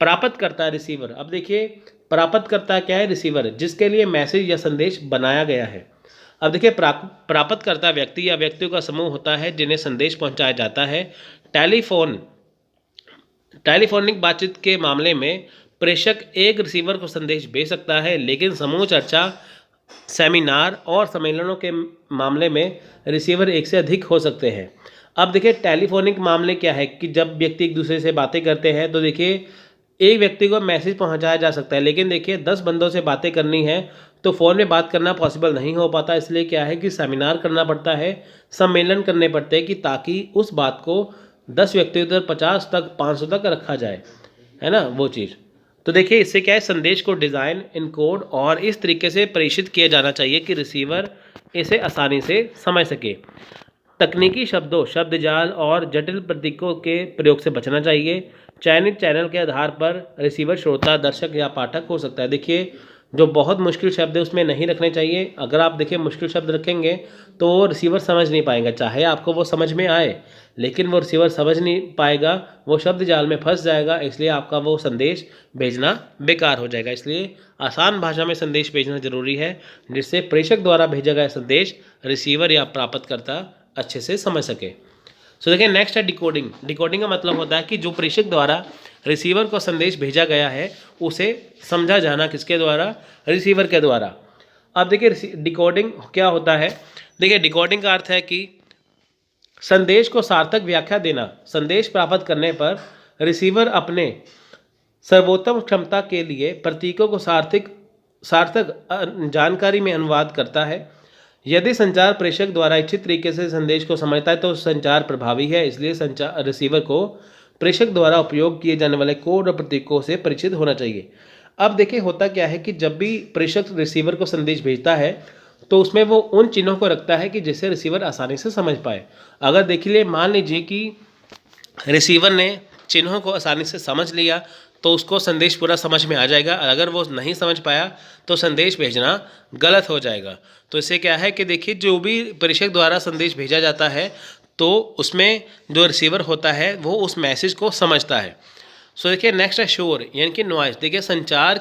प्राप्त करता है रिसीवर। अब देखिए प्राप्त करता क्या है, रिसीवर, जिसके लिए मैसेज या संदेश बनाया गया है। अब देखिए प्राप्त करता व्यक्ति या व्यक्तियों का समूह होता है जिन्हें संदेश पहुंचाया जाता है। टेलीफोनिक बातचीत के मामले में प्रेषक एक रिसीवर को संदेश भेज सकता है, लेकिन समूह चर्चा, सेमिनार और सम्मेलनों के मामले में रिसीवर एक से अधिक हो सकते हैं। अब देखिए टेलीफोनिक मामले क्या है कि जब व्यक्ति एक दूसरे से बातें करते हैं तो देखिए एक व्यक्ति को मैसेज पहुंचाया जा सकता है, लेकिन देखिए 10 बंदों से बातें करनी है तो फ़ोन में बात करना पॉसिबल नहीं हो पाता। इसलिए क्या है कि सेमिनार करना पड़ता है, सम्मेलन करने पड़ते हैं कि ताकि उस बात को 10 व्यक्तियों तक, 50 तक, 500 तक रखा जाए, है ना, वो चीज़। तो देखिए इससे क्या है, संदेश को डिज़ाइन, इनकोड और इस तरीके से प्रेषित किया जाना चाहिए कि रिसीवर इसे आसानी से समझ सके। तकनीकी शब्दों, शब्दजाल और जटिल प्रतीकों के प्रयोग से बचना चाहिए। चयनित चैनल के आधार पर रिसीवर श्रोता, दर्शक या पाठक हो सकता है। देखिए जो बहुत मुश्किल शब्द है उसमें नहीं रखने चाहिए। अगर आप देखिए मुश्किल शब्द रखेंगे तो वो रिसीवर समझ नहीं पाएगा, चाहे आपको वो समझ में आए, लेकिन वो रिसीवर समझ नहीं पाएगा, वो शब्द जाल में फंस जाएगा, इसलिए आपका वो संदेश भेजना बेकार हो जाएगा। इसलिए आसान भाषा में संदेश भेजना जरूरी है, जिससे प्रेषक द्वारा भेजा गया संदेश रिसीवर या प्राप्तकर्ता अच्छे से समझ सके। सो देखिए नेक्स्ट है डिकोडिंग। डिकोडिंग का मतलब होता है कि जो प्रेषक द्वारा रिसीवर को संदेश भेजा गया है उसे समझा जाना किसके द्वारा, रिसीवर के द्वारा। अब देखिए डिकोडिंग क्या होता है। देखिए डिकोडिंग का अर्थ है कि संदेश को सार्थक व्याख्या देना। संदेश प्राप्त करने पर रिसीवर अपने सर्वोत्तम क्षमता के लिए प्रतीकों को सार्थक जानकारी में अनुवाद करता है। यदि संचार प्रेषक द्वारा इच्छित तरीके से संदेश को समझता है तो संचार प्रभावी है। इसलिए संचार रिसीवर को प्रेषक द्वारा उपयोग किए जाने वाले कोड और प्रतीकों से परिचित होना चाहिए। अब देखिए होता क्या है कि जब भी प्रेषक रिसीवर को संदेश भेजता है तो उसमें वो उन चिन्हों को रखता है कि जिससे रिसीवर आसानी से समझ पाए। अगर देख लीजिए मान लीजिए कि रिसीवर ने चिन्हों को आसानी से समझ लिया तो उसको संदेश पूरा समझ में आ जाएगा। अगर वो नहीं समझ पाया तो संदेश भेजना गलत हो जाएगा। तो इससे क्या है कि देखिए जो भी प्रेषक द्वारा संदेश भेजा जाता है तो उसमें जो रिसीवर होता है वो उस मैसेज को समझता है। सो देखिए नेक्स्ट है शोर यानी कि नॉइज। देखिए संचार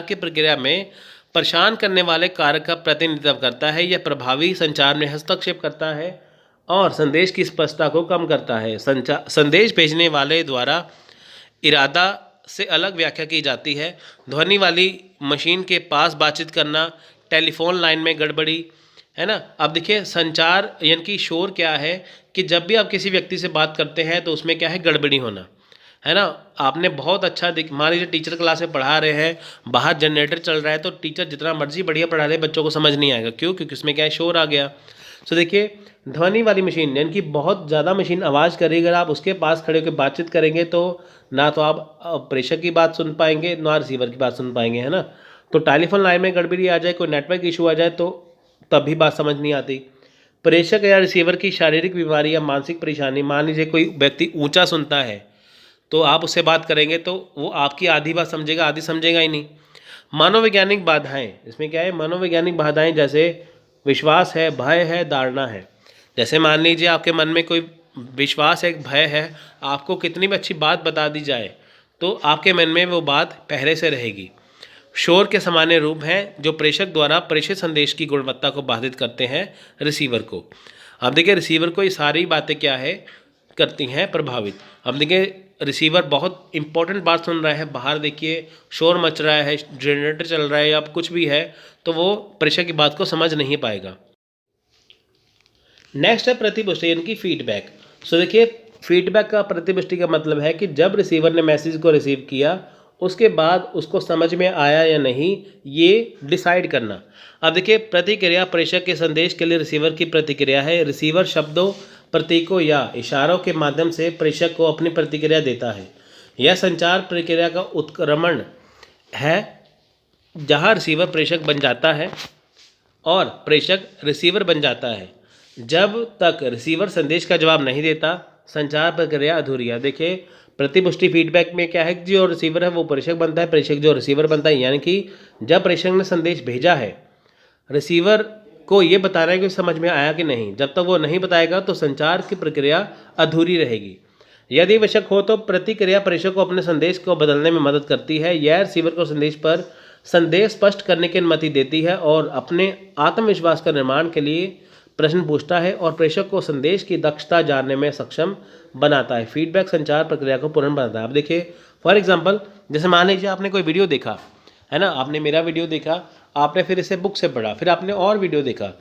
की प्रक्रिया में परेशान करने वाले कारक का प्रतिनिधित्व करता है। यह प्रभावी संचार में हस्तक्षेप करता है और संदेश की स्पष्टता को कम करता है। संदेश भेजने वाले द्वारा इरादा से अलग व्याख्या की जाती है। ध्वनि वाली मशीन के पास बातचीत करना, टेलीफोन लाइन में गड़बड़ी, है ना। अब देखिए संचार यानी कि शोर क्या है कि जब भी आप किसी व्यक्ति से बात करते हैं तो उसमें क्या है, गड़बड़ी होना, है ना। आपने बहुत अच्छा मान लीजिए टीचर क्लास में पढ़ा रहे हैं, बाहर जनरेटर चल रहा है तो टीचर जितना मर्जी बढ़िया पढ़ा रहे बच्चों को समझ नहीं आएगा। क्यों? क्योंकि उसमें क्या है, शोर आ गया। सो देखिए ध्वनि वाली मशीन यानी कि बहुत ज़्यादा मशीन आवाज़ करेगी, अगर आप उसके पास खड़े होकर बातचीत करेंगे तो ना तो आप प्रेषक की बात सुन पाएंगे ना रिसीवर की बात सुन पाएंगे, है ना। तो टेलीफोन लाइन में गड़बड़ी आ जाए, कोई नेटवर्क इशू आ जाए तो तब भी बात समझ नहीं आती। प्रेषक या रिसीवर की शारीरिक बीमारी या मानसिक परेशानी, मान लीजिए कोई व्यक्ति ऊंचा सुनता है तो आप उससे बात करेंगे तो वो आपकी आधी बात समझेगा, आधी समझेगा ही नहीं। मनोवैज्ञानिक बाधाएं, इसमें क्या है, मनोवैज्ञानिक बाधाएं जैसे विश्वास है, भय है, धारणा है। जैसे मान लीजिए आपके मन में कोई विश्वास है, भय है, आपको कितनी भी अच्छी बात बता दी जाए तो आपके मन में वो बात पहले से रहेगी। शोर के सामान्य रूप हैं जो प्रेषक द्वारा प्रेषित संदेश की गुणवत्ता को बाधित करते हैं रिसीवर को। अब देखिए रिसीवर को ये सारी बातें क्या है करती हैं, प्रभावित। अब देखिए रिसीवर बहुत इंपॉर्टेंट बात सुन रहा है, बाहर देखिए शोर मच रहा है, जनरेटर चल रहा है या कुछ भी है, तो वो प्रेषक की बात को समझ नहीं पाएगा। नेक्स्ट है प्रतिपुष्टि यानी कि फीडबैक। सो देखिए फीडबैक का, प्रतिपुष्टि का मतलब है कि जब रिसीवर ने मैसेज को रिसीव किया उसके बाद उसको समझ में आया या नहीं, ये डिसाइड करना। अब देखिए प्रतिक्रिया प्रेषक के संदेश के लिए रिसीवर की प्रतिक्रिया है। रिसीवर शब्दों, प्रतीकों या इशारों के माध्यम से प्रेषक को अपनी प्रतिक्रिया देता है। यह संचार प्रक्रिया का उत्क्रमण है जहां रिसीवर प्रेषक बन जाता है और प्रेषक रिसीवर बन जाता है। जब तक रिसीवर संदेश का जवाब नहीं देता संचार प्रक्रिया अधूरी है। देखिए प्रतिपुष्टि फीडबैक में क्या है, जो रिसीवर है वो प्रेषक बनता है, प्रेषक जो रिसीवर बनता है। यानी कि जब प्रेषक ने संदेश भेजा है रिसीवर को ये बताना है कि समझ में आया कि नहीं। जब तक वो नहीं बताएगा तो संचार की प्रक्रिया अधूरी रहेगी। यदि आवश्यक हो तो प्रतिक्रिया प्रेषक को अपने संदेश को बदलने में मदद करती है। यह रिसीवर को संदेश स्पष्ट करने की अनुमति देती है और अपने आत्मविश्वास का निर्माण के लिए प्रश्न पूछता है और प्रेषक को संदेश की दक्षता जानने में सक्षम बनाता है। फीडबैक संचार प्रक्रिया को पूर्ण बनाता है। अब देखिए फॉर एग्जांपल जैसे मान लीजिए आपने कोई वीडियो देखा, है ना, आपने मेरा वीडियो देखा, आपने फिर इसे बुक से पढ़ा, फिर आपने और वीडियो देखा,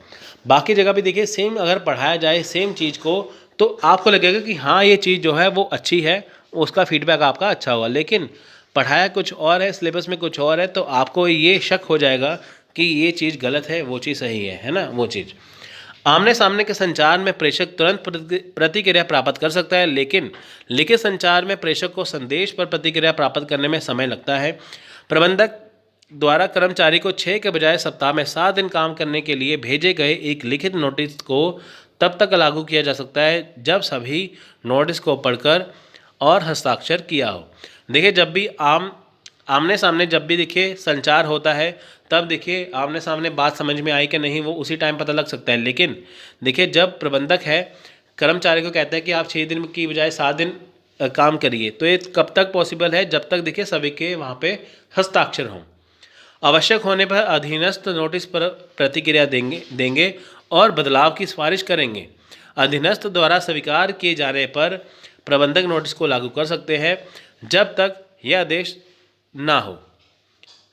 बाकी जगह भी देखिए सेम अगर पढ़ाया जाए सेम चीज़ को तो आपको लगेगा कि हाँ ये चीज़ जो है वो अच्छी है, उसका फीडबैक आपका अच्छा होगा। लेकिन पढ़ाया कुछ और है, सिलेबस में कुछ और है, तो आपको ये शक हो जाएगा कि ये चीज़ गलत है, वो चीज़ सही है ना, वो चीज़। आमने सामने के संचार में प्रेषक तुरंत प्रतिक्रिया प्राप्त कर सकता है, लेकिन लिखित संचार में प्रेषक को संदेश पर प्रतिक्रिया प्राप्त करने में समय लगता है। प्रबंधक द्वारा कर्मचारी को 6 के बजाय सप्ताह में 7 दिन काम करने के लिए भेजे गए एक लिखित नोटिस को तब तक लागू किया जा सकता है जब सभी नोटिस को पढ़कर और हस्ताक्षर किया हो। देखिए जब भी आमने सामने जब भी देखिए संचार होता है तब देखिए आमने सामने बात समझ में आई कि नहीं वो उसी टाइम पता लग सकता है। लेकिन देखिए जब प्रबंधक है कर्मचारी को कहता है कि आप 6 दिन की बजाय 7 दिन काम करिए, तो ये कब तक पॉसिबल है, जब तक देखिए सभी के वहाँ पे हस्ताक्षर हों। आवश्यक होने पर अधीनस्थ नोटिस पर प्रतिक्रिया देंगे और बदलाव की सिफारिश करेंगे। अधीनस्थ द्वारा स्वीकार किए जाने पर प्रबंधक नोटिस को लागू कर सकते हैं। जब तक यह आदेश ना हो,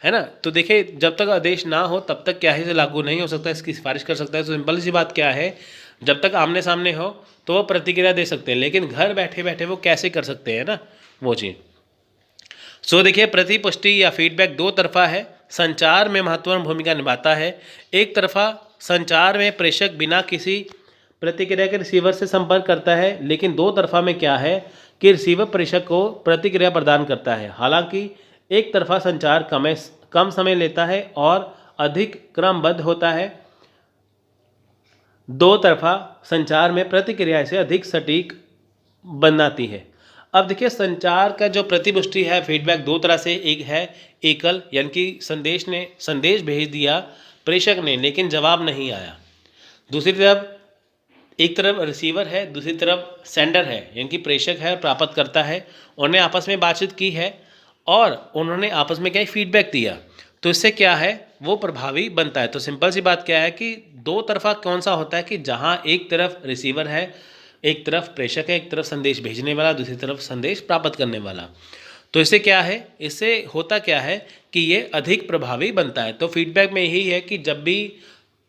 है ना। तो देखिए जब तक आदेश ना हो तब तक क्या है, इसे लागू नहीं हो सकता, इसकी सिफारिश कर सकता है। तो सिंपल सी बात क्या है, जब तक आमने सामने हो तो वो प्रतिक्रिया दे सकते हैं, लेकिन घर बैठे बैठे वो कैसे कर सकते हैं ना वो चीज़। सो देखिए प्रतिपुष्टि या फीडबैक दो तरफा है, संचार में महत्वपूर्ण भूमिका निभाता है। एक तरफा संचार में प्रेषक बिना किसी प्रतिक्रिया के रिसीवर से संपर्क करता है, लेकिन दो तरफा में क्या है कि रिसीवर प्रेषक को प्रतिक्रिया प्रदान करता है। हालांकि एक तरफा संचार कम समय लेता है और अधिक क्रमबद्ध होता है, दो तरफा संचार में प्रतिक्रिया से अधिक सटीक बनाती है। अब देखिए संचार का जो प्रतिपुष्टि है, फीडबैक दो तरह से, एक है एकल, यानी कि संदेश भेज दिया प्रेषक ने लेकिन जवाब नहीं आया। दूसरी तरफ एक तरफ रिसीवर है, दूसरी तरफ सेंडर है, यानी कि प्रेषक है और प्राप्तकर्ता है, उन्होंने आपस में बातचीत की है और उन्होंने आपस में क्या फीडबैक दिया, तो इससे क्या है वो प्रभावी बनता है। तो सिंपल सी बात क्या है कि दो तरफा कौन सा होता है कि जहाँ एक तरफ रिसीवर है, एक तरफ प्रेषक है, एक तरफ संदेश भेजने वाला, दूसरी तरफ संदेश प्राप्त करने वाला। तो इससे क्या है, इससे होता क्या है कि ये अधिक प्रभावी बनता है। तो फीडबैक में यही है कि जब भी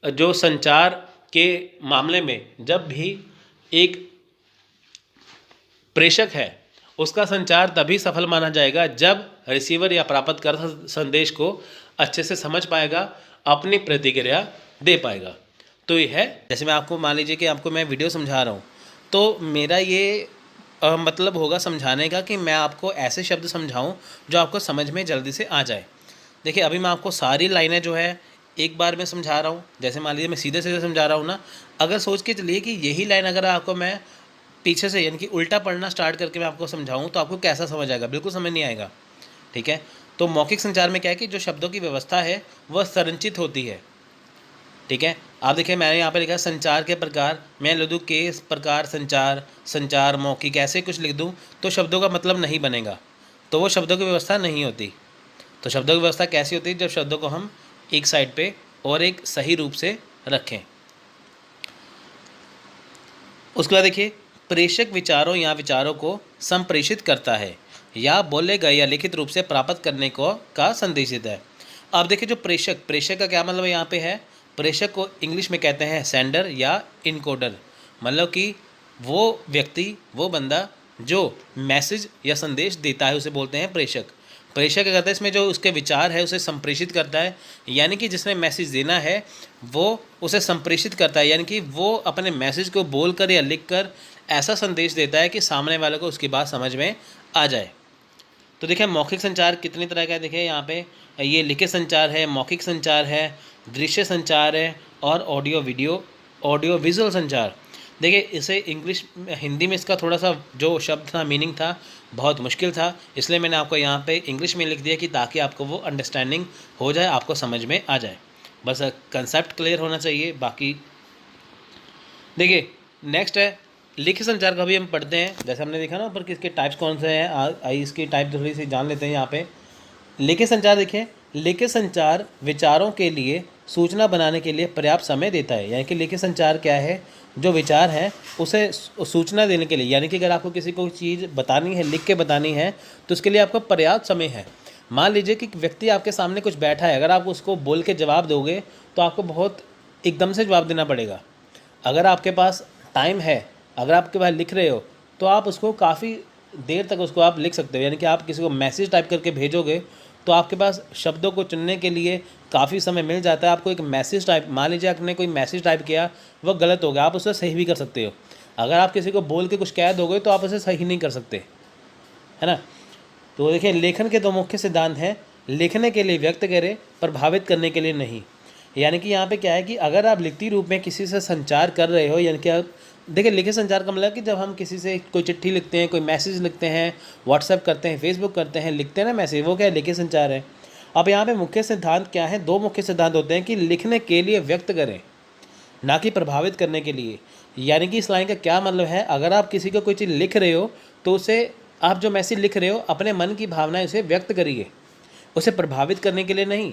जो संचार के मामले में जब भी एक प्रेषक है उसका संचार तभी सफल माना जाएगा जब रिसीवर या प्राप्तकर्ता संदेश को अच्छे से समझ पाएगा, अपनी प्रतिक्रिया दे पाएगा। तो ये है, जैसे मैं आपको मान लीजिए कि आपको मैं वीडियो समझा रहा हूँ, तो मेरा ये मतलब होगा समझाने का कि मैं आपको ऐसे शब्द समझाऊं जो आपको समझ में जल्दी से आ जाए। देखिए अभी मैं आपको सारी लाइनें जो है एक बार में समझा रहा हूँ, जैसे मान लीजिए मैं सीधे सीधे समझा रहा हूँ ना, अगर सोच के चलिए कि यही लाइन अगर आपको मैं पीछे से यानी कि उल्टा पढ़ना स्टार्ट करके मैं आपको समझाऊँ तो आपको कैसा समझ आएगा, बिल्कुल समझ नहीं आएगा। ठीक है, तो मौखिक संचार में क्या है कि जो शब्दों की व्यवस्था है वह संरचित होती है। ठीक है, आप देखिए मैंने यहाँ पे लिखा है संचार के प्रकार, मैं लिख दूँ के प्रकार संचार, संचार मौखिक, ऐसे कुछ लिख दूँ तो शब्दों का मतलब नहीं बनेगा, तो वो शब्दों की व्यवस्था नहीं होती। तो शब्दों की व्यवस्था कैसी होती है, जब शब्दों को हम एक साइड पे और एक सही रूप से रखें। उसके बाद देखिए प्रेषक विचारों या विचारों को संप्रेषित करता है या बोले गए या लिखित रूप से प्राप्त करने को का संदेश देता है। अब देखिए जो प्रेषक का क्या मतलब यहाँ पे है, प्रेषक को इंग्लिश में कहते हैं सेंडर या इनकोडर, मतलब कि वो व्यक्ति, वो बंदा जो मैसेज या संदेश देता है उसे बोलते हैं प्रेषक। प्रेषक क्या करता है, इसमें जो उसके विचार है उसे संप्रेषित करता है, यानी कि जिसने मैसेज देना है वो उसे संप्रेषित करता है, यानी कि वो अपने मैसेज को बोलकर या लिखकर ऐसा संदेश देता है कि सामने वाले को उसकी बात समझ में आ जाए। तो देखिए मौखिक संचार कितनी तरह का है, देखिए यहाँ पे ये लिखित संचार है, मौखिक संचार है, दृश्य संचार है और ऑडियो विजुअल संचार। देखिए इसे हिंदी में इसका थोड़ा सा जो शब्द था, मीनिंग था, बहुत मुश्किल था, इसलिए मैंने आपको यहाँ पे इंग्लिश में लिख दिया कि ताकि आपको वो अंडरस्टैंडिंग हो जाए, आपको समझ में आ जाए, बस कंसेप्ट क्लियर होना चाहिए। बाकी देखिए नेक्स्ट है लिखित संचार का भी हम पढ़ते हैं, जैसे हमने देखा ना ऊपर कि इसके टाइप्स कौन से हैं, आई इसकी टाइप थोड़ी सी जान लेते हैं यहाँ पे। लिखित संचार देखिए, लिखित संचार विचारों के लिए सूचना बनाने के लिए पर्याप्त समय देता है, यानी कि लिखित संचार क्या है, जो विचार है उसे सूचना देने के लिए, यानी कि अगर आपको किसी को चीज़ बतानी है, लिख के बतानी है, तो उसके लिए आपको पर्याप्त समय है। मान लीजिए कि व्यक्ति आपके सामने कुछ बैठा है, अगर आप उसको बोल के जवाब दोगे तो आपको बहुत एकदम से जवाब देना पड़ेगा। अगर आपके पास टाइम है, अगर आपके पास लिख रहे हो तो आप उसको काफ़ी देर तक उसको आप लिख सकते हो, यानी कि आप किसी को मैसेज टाइप करके भेजोगे तो आपके पास शब्दों को चुनने के लिए काफ़ी समय मिल जाता है। आपको एक मैसेज टाइप, मान लीजिए आपने कोई मैसेज टाइप किया, वह गलत हो गया, आप उसे सही भी कर सकते हो। अगर आप किसी को बोल के कुछ कह दोगे तो आप उसे सही नहीं कर सकते, है ना। तो देखिए लेखन के दो मुख्य सिद्धांत हैं, लिखने के लिए व्यक्त करें, प्रभावित करने के लिए नहीं। यानी कि यहाँ पे क्या है कि अगर आप लिखती रूप में किसी से संचार कर रहे हो, यानी कि आप देखिए लिखित संचार का मतलब कि जब हम किसी से कोई चिट्ठी लिखते हैं, कोई मैसेज लिखते हैं, व्हाट्सएप करते हैं, फेसबुक करते हैं, लिखते हैं ना मैसेज, वो क्या है, लिखित संचार है। अब यहाँ पे मुख्य सिद्धांत क्या है, दो मुख्य सिद्धांत होते हैं कि लिखने के लिए व्यक्त करें, ना कि प्रभावित करने के लिए। यानी कि इस लाइन का क्या मतलब है, अगर आप किसी को कोई चीज़ लिख रहे हो तो उसे, आप जो मैसेज लिख रहे हो अपने मन की भावनाएं उसे व्यक्त करिए, उसे प्रभावित करने के लिए नहीं।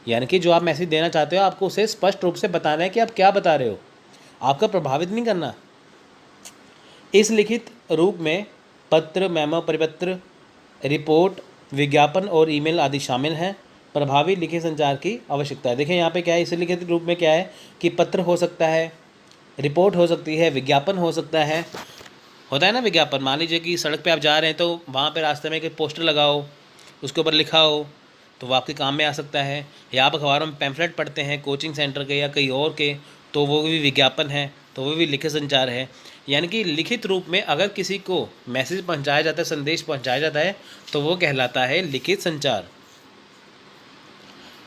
यानी कि जो आप मैसेज देना चाहते हो आपको उसे स्पष्ट रूप से बताना है कि आप क्या बता रहे हो, आपका प्रभावित नहीं करना। इस लिखित रूप में पत्र, मेमो, परिपत्र रिपोर्ट, विज्ञापन और ईमेल आदि शामिल हैं। प्रभावी लिखित संचार की आवश्यकता है। देखिए यहाँ पे क्या है, इस लिखित रूप में क्या है कि पत्र हो सकता है, रिपोर्ट हो सकती है, विज्ञापन हो सकता है। होता है ना विज्ञापन, मान लीजिए कि सड़क पे आप जा रहे हैं तो वहाँ पे रास्ते में कोई पोस्टर लगाओ, उसके ऊपर लिखा हो, तो वो आपके काम में आ सकता है। या आप अखबारों में पैम्फलेट पढ़ते हैं कोचिंग सेंटर के या कहीं और के, तो वो भी विज्ञापन है, तो वो भी लिखित संचार है। यानी कि लिखित रूप में अगर किसी को मैसेज पहुंचाया जाता है, संदेश पहुंचाया जाता है, तो वो कहलाता है लिखित संचार।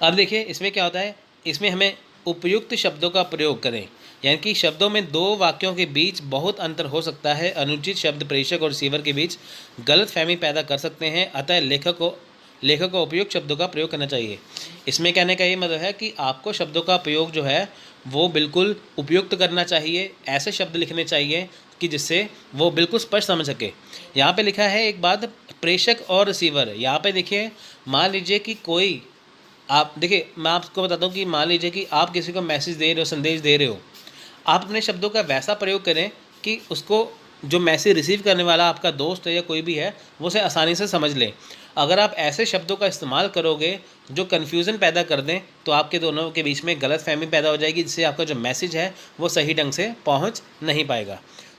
अब देखिए इसमें क्या होता है, इसमें हमें उपयुक्त शब्दों का प्रयोग करें। यानी कि शब्दों में दो वाक्यों के बीच बहुत अंतर हो सकता है। अनुचित शब्द प्रेषक और रिसीवर के बीच गलतफहमी पैदा कर सकते हैं। अतः लेखक को उपयुक्त शब्दों का प्रयोग करना चाहिए। इसमें कहने का ये मतलब है कि आपको शब्दों का प्रयोग जो है वो बिल्कुल उपयुक्त करना चाहिए। ऐसे शब्द लिखने चाहिए कि जिससे वो बिल्कुल स्पष्ट समझ सके। यहाँ पे लिखा है एक बात, प्रेषक और रिसीवर। यहाँ पे देखिए, मान लीजिए कि कोई, आप देखिए मैं आपको बताता हूँ कि मान लीजिए कि आप किसी को मैसेज दे रहे हो, संदेश दे रहे हो, आप अपने शब्दों का वैसा प्रयोग करें कि उसको जो मैसेज रिसीव करने वाला आपका दोस्त है या कोई भी है वो उसे आसानी से समझ ले। अगर आप ऐसे शब्दों का इस्तेमाल करोगे जो कन्फ्यूज़न पैदा कर दें, तो आपके दोनों के बीच में गलतफहमी पैदा हो जाएगी, जिससे आपका जो मैसेज है वो सही ढंग से पहुंच नहीं पाएगा।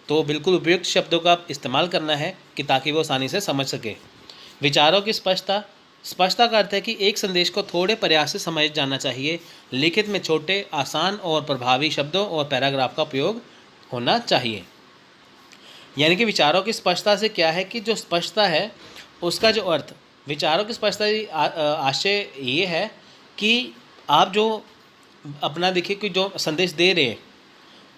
तो बिल्कुल उपयुक्त शब्दों का इस्तेमाल करना है कि ताकि वो आसानी से समझ सके। विचारों की स्पष्टता। स्पष्टता का अर्थ है कि एक संदेश को थोड़े प्रयास से समझ जाना चाहिए। लिखित में छोटे, आसान और प्रभावी शब्दों और पैराग्राफ का उपयोग होना चाहिए। यानी कि विचारों की स्पष्टता से क्या है कि जो स्पष्टता है उसका जो अर्थ, विचारों की स्पष्टता आशय ये है कि आप जो अपना देखिए कि जो संदेश दे रहे हैं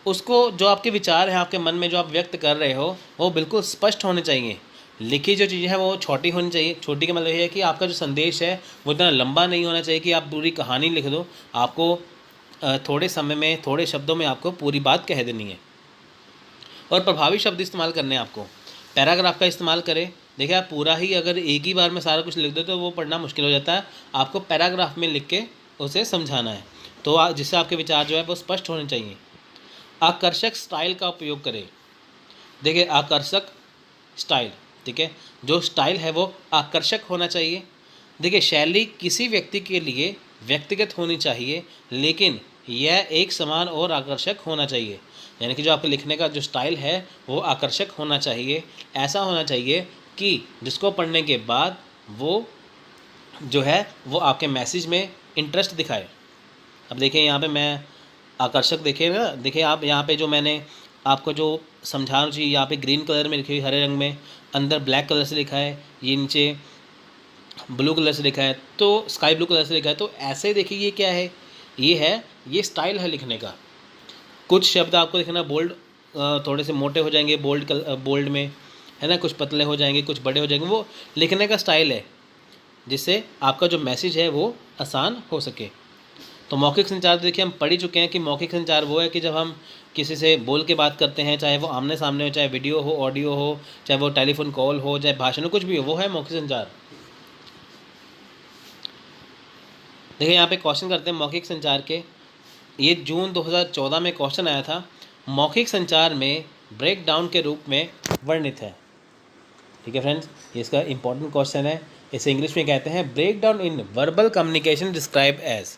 उसको, जो आपके विचार हैं आपके मन में जो आप व्यक्त कर रहे हो वो बिल्कुल स्पष्ट होने चाहिए। लिखी जो चीज़ें हैं वो छोटी होनी चाहिए। छोटी का मतलब ये है कि आपका जो संदेश है वो इतना लंबा नहीं होना चाहिए कि आप पूरी कहानी लिख दो। आपको थोड़े समय में, थोड़े शब्दों में आपको पूरी बात कह देनी है। और प्रभावी शब्द इस्तेमाल करने हैं आपको। पैराग्राफ का इस्तेमाल करें। देखिए आप पूरा ही अगर एक ही बार में सारा कुछ लिख दो तो वो पढ़ना मुश्किल हो जाता है। आपको पैराग्राफ में लिख के उसे समझाना है, तो जिससे आपके विचार जो है वो स्पष्ट होने चाहिए। आकर्षक स्टाइल का उपयोग करें। देखिए आकर्षक स्टाइल, ठीक है, जो स्टाइल है वो आकर्षक होना चाहिए। देखिए शैली किसी व्यक्ति के लिए व्यक्तिगत होनी चाहिए, लेकिन यह एक समान और आकर्षक होना चाहिए। यानी कि जो आपके लिखने का जो स्टाइल है वो आकर्षक होना चाहिए। ऐसा होना चाहिए कि जिसको पढ़ने के बाद वो जो है वो आपके मैसेज में इंटरेस्ट दिखाए। अब देखिए यहाँ पे मैं आकर्षक, देखिए ना, देखिए आप यहाँ पे जो मैंने आपको जो समझाना चाहिए, यहाँ पे ग्रीन कलर में लिखी हुई, हरे रंग में, अंदर ब्लैक कलर से लिखा है, ये नीचे ब्लू कलर से लिखा है, तो स्काई ब्लू कलर से लिखा है। तो ऐसे देखिए ये क्या है, ये स्टाइल है लिखने का। कुछ शब्द आपको लिखना बोल्ड, थोड़े से मोटे हो जाएंगे बोल्ड में, है ना, कुछ पतले हो जाएंगे, कुछ बड़े हो जाएंगे। वो लिखने का स्टाइल है जिससे आपका जो मैसेज है वो आसान हो सके। तो मौखिक संचार देखिए हम पढ़ ही चुके हैं कि मौखिक संचार वो है कि जब हम किसी से बोल के बात करते हैं, चाहे वो आमने सामने हो, चाहे वीडियो हो, ऑडियो हो, चाहे वो टेलीफोन कॉल हो, चाहे भाषण हो, कुछ भी हो, वो है मौखिक संचार। देखिए यहाँ पे क्वेश्चन करते हैं मौखिक संचार के। ये जून 2014 में क्वेश्चन आया था, मौखिक संचार में ब्रेक डाउन के रूप में वर्णित है। ठीक है फ्रेंड्स, ये इसका इंपॉर्टेंट क्वेश्चन है। इसे इंग्लिश में कहते हैं break down in verbal communication describe as.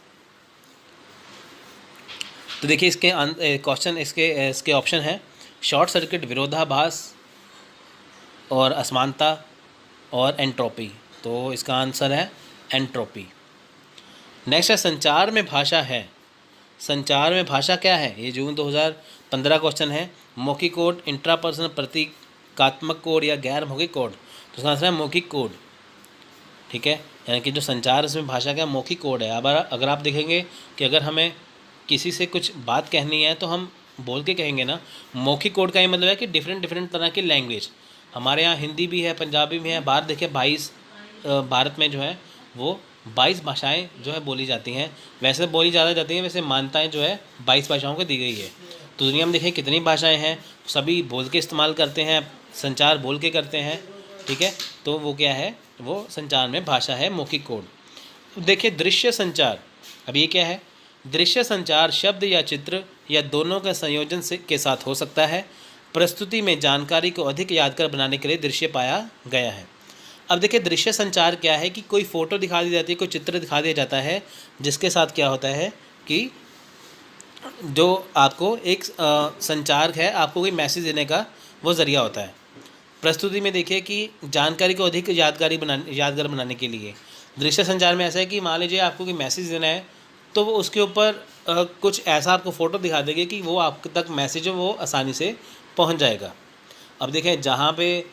तो देखिए इसके क्वेश्चन, इसके ऑप्शन है शॉर्ट सर्किट, विरोधाभास और असमानता और एंट्रोपी। तो इसका आंसर है एंट्रोपी। नेक्स्ट है संचार में भाषा है। संचार में भाषा क्या है, ये जून 2015 क्वेश्चन है। मौखिक कोड, इंट्रापर्सनल प्रतीकात्मक कोड या गैर मौखिक कोड। तो इसका आंसर है मौखिक कोड। ठीक है, यानी कि जो संचार इसमें भाषा का मौखिक कोड है। अब अगर आप देखेंगे कि अगर हमें किसी से कुछ बात कहनी है तो हम बोल के कहेंगे ना। मौखिक कोड का ये मतलब है कि डिफरेंट तरह की लैंग्वेज, हमारे यहाँ हिंदी भी है, पंजाबी भी है। बाहर देखिए 22 भारत में जो है वो 22 भाषाएं जो है बोली जाती हैं। वैसे बोली ज़्यादा जाती हैं, वैसे मान्यताएं जो है 22 भाषाओं को दी गई है। तो दुनिया में देखिए कितनी भाषाएं हैं, सभी बोल के इस्तेमाल करते हैं, संचार बोल के करते हैं। ठीक है, तो वो क्या है, वो संचार में भाषा है मौखिक कोड। देखिए दृश्य संचार, अब ये क्या है, दृश्य संचार शब्द या चित्र या दोनों का संयोजन के साथ हो सकता है। प्रस्तुति में जानकारी को अधिक यादगार बनाने के लिए दृश्य पाया गया है। अब देखिए दृश्य संचार क्या है कि कोई फ़ोटो दिखा दी जाती है, कोई चित्र दिखा दिया जाता है, जिसके साथ क्या होता है कि जो आपको एक संचार है, आपको कोई मैसेज देने का वो ज़रिया होता है। प्रस्तुति में देखिए कि जानकारी को अधिक यादगार बनाने के लिए दृश्य संचार में ऐसा है कि मान लीजिए आपको कोई मैसेज देना है, तो वो उसके ऊपर कुछ ऐसा आपको फ़ोटो दिखा देंगे कि वो आप तक मैसेज है वो आसानी से पहुंच जाएगा। अब देखें जहाँ पे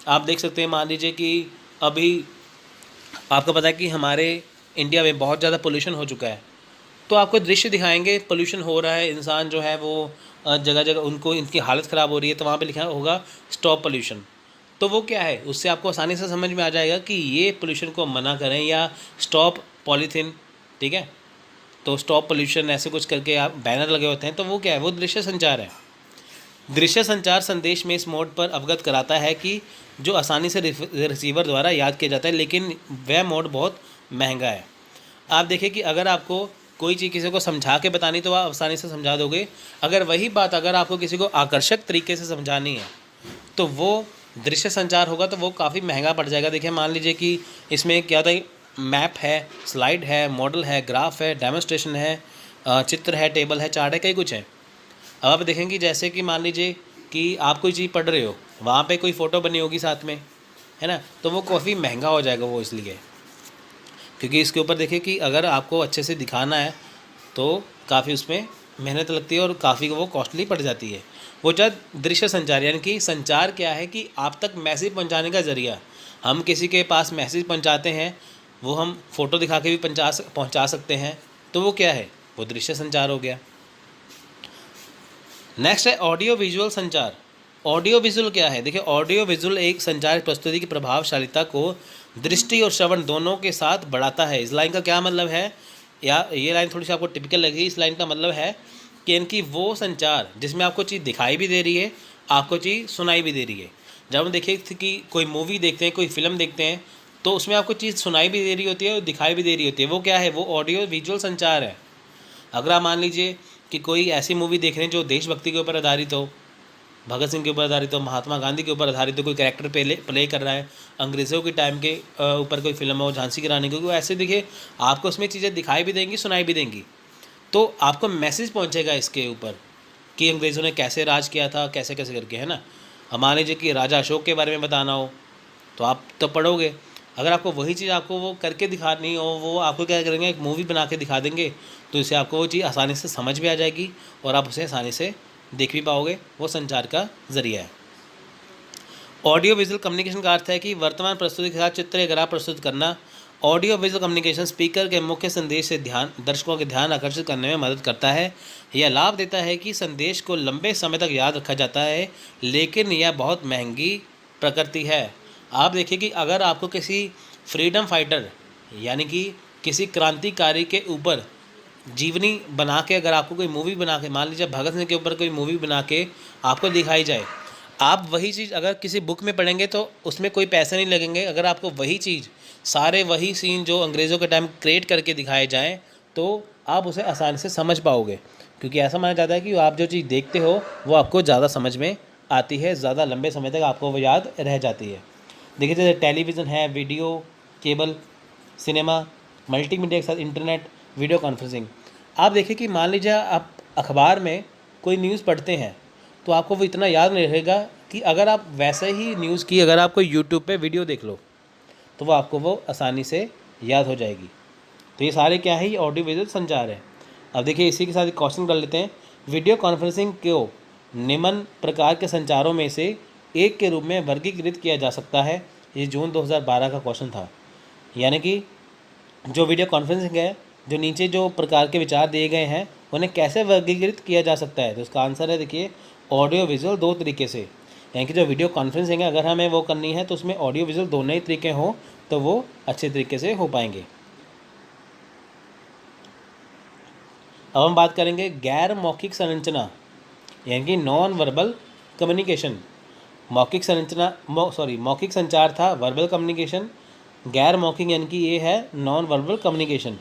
आप देख सकते हैं, मान लीजिए कि अभी आपको पता है कि हमारे इंडिया में बहुत ज़्यादा पोल्यूशन हो चुका है, तो आपको दृश्य दिखाएंगे पोल्यूशन हो रहा है, इंसान जो है वो जगह जगह उनको इनकी हालत ख़राब हो रही है, तो वहाँ पे लिखा होगा स्टॉप पोल्यूशन। तो वो क्या है, उससे आपको आसानी से समझ में आ जाएगा कि ये पोल्यूशन को मना करें या स्टॉप पॉलीथीन, ठीक है। तो स्टॉप पोल्यूशन ऐसे कुछ करके आप बैनर लगे होते हैं, तो वो क्या है, वो दृश्य संचार है। दृश्य संचार संदेश में इस मोड पर अवगत कराता है कि जो आसानी से रिसीवर द्वारा याद किया जाता है, लेकिन वह मोड बहुत महंगा है। आप देखिए कि अगर आपको कोई चीज़ किसी को समझा के बतानी तो आप आसानी से समझा दोगे, अगर वही बात अगर आपको किसी को आकर्षक तरीके से समझानी है तो वो दृश्य संचार होगा, तो वो काफ़ी महंगा पड़ जाएगा। देखिए मान लीजिए कि इसमें क्या होता है, मैप है, स्लाइड है, मॉडल है, ग्राफ है, डेमोन्स्ट्रेशन है, चित्र है, टेबल है, चार्ट है, कई कुछ है। अब आप देखेंगे जैसे कि मान लीजिए कि आप कोई चीज़ पढ़ रहे हो, वहाँ पे कोई फ़ोटो बनी होगी साथ में, है ना, तो वो काफ़ी महंगा हो जाएगा वो, इसलिए क्योंकि इसके ऊपर देखिए कि अगर आपको अच्छे से दिखाना है तो काफ़ी उसमें मेहनत लगती है और काफ़ी वो कॉस्टली पड़ जाती है। वो जब दृश्य संचार यानी कि संचार क्या है कि आप तक मैसेज पहुंचाने का ज़रिया, हम किसी के पास मैसेज पहुंचाते हैं, वो हम फ़ोटो दिखा के भी पहुंचा सकते हैं, तो वो क्या है, वो दृश्य संचार हो गया। नेक्स्ट है ऑडियो विजुअल संचार। ऑडियो विजुअल क्या है, देखिए ऑडियो विजुअल एक संचार प्रस्तुति की प्रभावशालीता को दृष्टि और श्रवण दोनों के साथ बढ़ाता है। इस लाइन का क्या मतलब है, या ये लाइन थोड़ी सी आपको टिपिकल लगी, इस लाइन का मतलब है कि इनकी वो संचार जिसमें आपको चीज़ दिखाई भी दे रही है, आपको चीज़ सुनाई भी दे रही है। जब हम देखिए कि कोई मूवी देखते हैं, कोई फिल्म देखते हैं, तो उसमें आपको चीज़ सुनाई भी दे रही होती है और दिखाई भी दे रही होती है, वो क्या है, वो ऑडियो विजुअल संचार है। अगर आप मान लीजिए कि कोई ऐसी मूवी देख रहे हैं जो देशभक्ति के ऊपर आधारित हो, भगत सिंह के ऊपर आधारित हो, महात्मा गांधी के ऊपर आधारित हो, कोई कैरेक्टर प्ले कर रहा है, अंग्रेज़ों के टाइम के ऊपर कोई फिल्म हो, झांसी की रानी की, वो ऐसे देखिए आपको उसमें चीज़ें दिखाई भी देंगी, सुनाई भी देंगी, तो आपको मैसेज पहुंचेगा इसके ऊपर कि अंग्रेज़ों ने कैसे राज किया था, कैसे कैसे करके, है ना। अब मान लीजिए कि राजा अशोक के बारे में बताना हो तो आप तो पढ़ोगे, अगर आपको वही चीज़ आपको वो करके दिखानी हो, वो आपको क्या करेंगे, एक मूवी बना के दिखा देंगे, तो इससे आपको वो चीज़ आसानी से समझ भी आ जाएगी और आप उसे आसानी से देख भी पाओगे। वो संचार का ज़रिया है। ऑडियो विजुअल कम्युनिकेशन का अर्थ है कि वर्तमान प्रस्तुति के साथ चित्र या ग्राफ प्रस्तुत करना। ऑडियो विजुअल कम्युनिकेशन स्पीकर के मुख्य संदेश से दर्शकों के ध्यान आकर्षित करने में मदद करता है। यह लाभ देता है कि संदेश को लंबे समय तक याद रखा जाता है, लेकिन यह बहुत महंगी प्रकृति है। आप देखिए कि अगर आपको किसी फ्रीडम फाइटर यानी कि किसी क्रांतिकारी के ऊपर जीवनी बना के, अगर आपको कोई मूवी बना के, मान लीजिए भगत सिंह के ऊपर कोई मूवी बना के आपको दिखाई जाए, आप वही चीज़ अगर किसी बुक में पढ़ेंगे तो उसमें कोई पैसे नहीं लगेंगे। अगर आपको वही चीज़, सारे वही सीन जो अंग्रेज़ों के टाइम क्रिएट करके दिखाए जाएँ, तो आप उसे आसानी से समझ पाओगे, क्योंकि ऐसा माना जाता है कि आप जो चीज़ देखते हो वो आपको ज़्यादा समझ में आती है, ज़्यादा लंबे समय तक आपको वो याद रह जाती है। देखिए जैसे टेलीविज़न है, वीडियो, केबल, सिनेमा, मल्टीमीडिया के साथ इंटरनेट, वीडियो कॉन्फ्रेंसिंग। आप देखिए कि मान लीजिए आप अखबार में कोई न्यूज़ पढ़ते हैं, तो आपको वो इतना याद नहीं रहेगा कि अगर आप वैसे ही न्यूज़ की अगर आप कोई यूट्यूब पे वीडियो देख लो, तो वो आपको वो आसानी से याद हो जाएगी। तो ये सारे क्या है, ये ऑडियो विजुअल संचार है। अब देखिए इसी के साथ एक क्वेश्चन कर लेते हैं। वीडियो कॉन्फ्रेंसिंग को निम्न प्रकार के संचारों में से एक के रूप में वर्गीकृत किया जा सकता है। ये जून 2012 का क्वेश्चन था। यानी कि जो वीडियो कॉन्फ्रेंसिंग है, जो नीचे जो प्रकार के विचार दिए गए हैं, उन्हें कैसे वर्गीकृत किया जा सकता है, तो उसका आंसर है देखिए ऑडियो विजुअल दो तरीके से। यानी कि जो वीडियो कॉन्फ्रेंसिंग है अगर हमें वो करनी है तो उसमें ऑडियो विजुअल दोनों ही तरीके हों तो वो अच्छे तरीके से हो पाएंगे। अब हम बात करेंगे गैर मौखिक संरचना, यानी कि नॉन वर्बल कम्युनिकेशन। मौखिक संचार था वर्बल कम्युनिकेशन, गैर मौखिक यानी कि ये है नॉन वर्बल कम्युनिकेशन।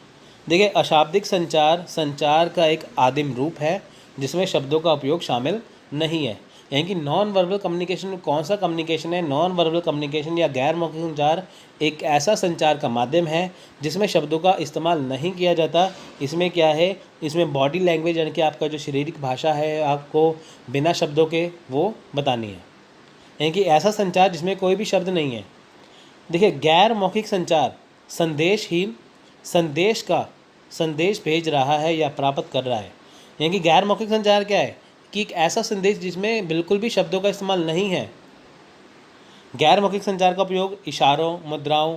देखिए अशाब्दिक संचार का एक आदिम रूप है जिसमें शब्दों का उपयोग शामिल नहीं है। यानी कि नॉन वर्बल कम्युनिकेशन कौन सा कम्युनिकेशन है? नॉन वर्बल कम्युनिकेशन या गैर मौखिक संचार एक ऐसा संचार का माध्यम है जिसमें शब्दों का इस्तेमाल नहीं किया जाता। इसमें क्या है, इसमें बॉडी लैंग्वेज यानी कि आपका जो शारीरिक भाषा है आपको बिना शब्दों के वो बतानी है, यानी कि ऐसा संचार जिसमें कोई भी शब्द नहीं है। देखिए, गैर मौखिक संचार संदेशहीन संदेश भेज रहा है या प्राप्त कर रहा है। यानी कि गैर मौखिक संचार क्या है कि एक ऐसा संदेश जिसमें बिल्कुल भी शब्दों का इस्तेमाल नहीं है। गैर मौखिक संचार का उपयोग इशारों, मुद्राओं,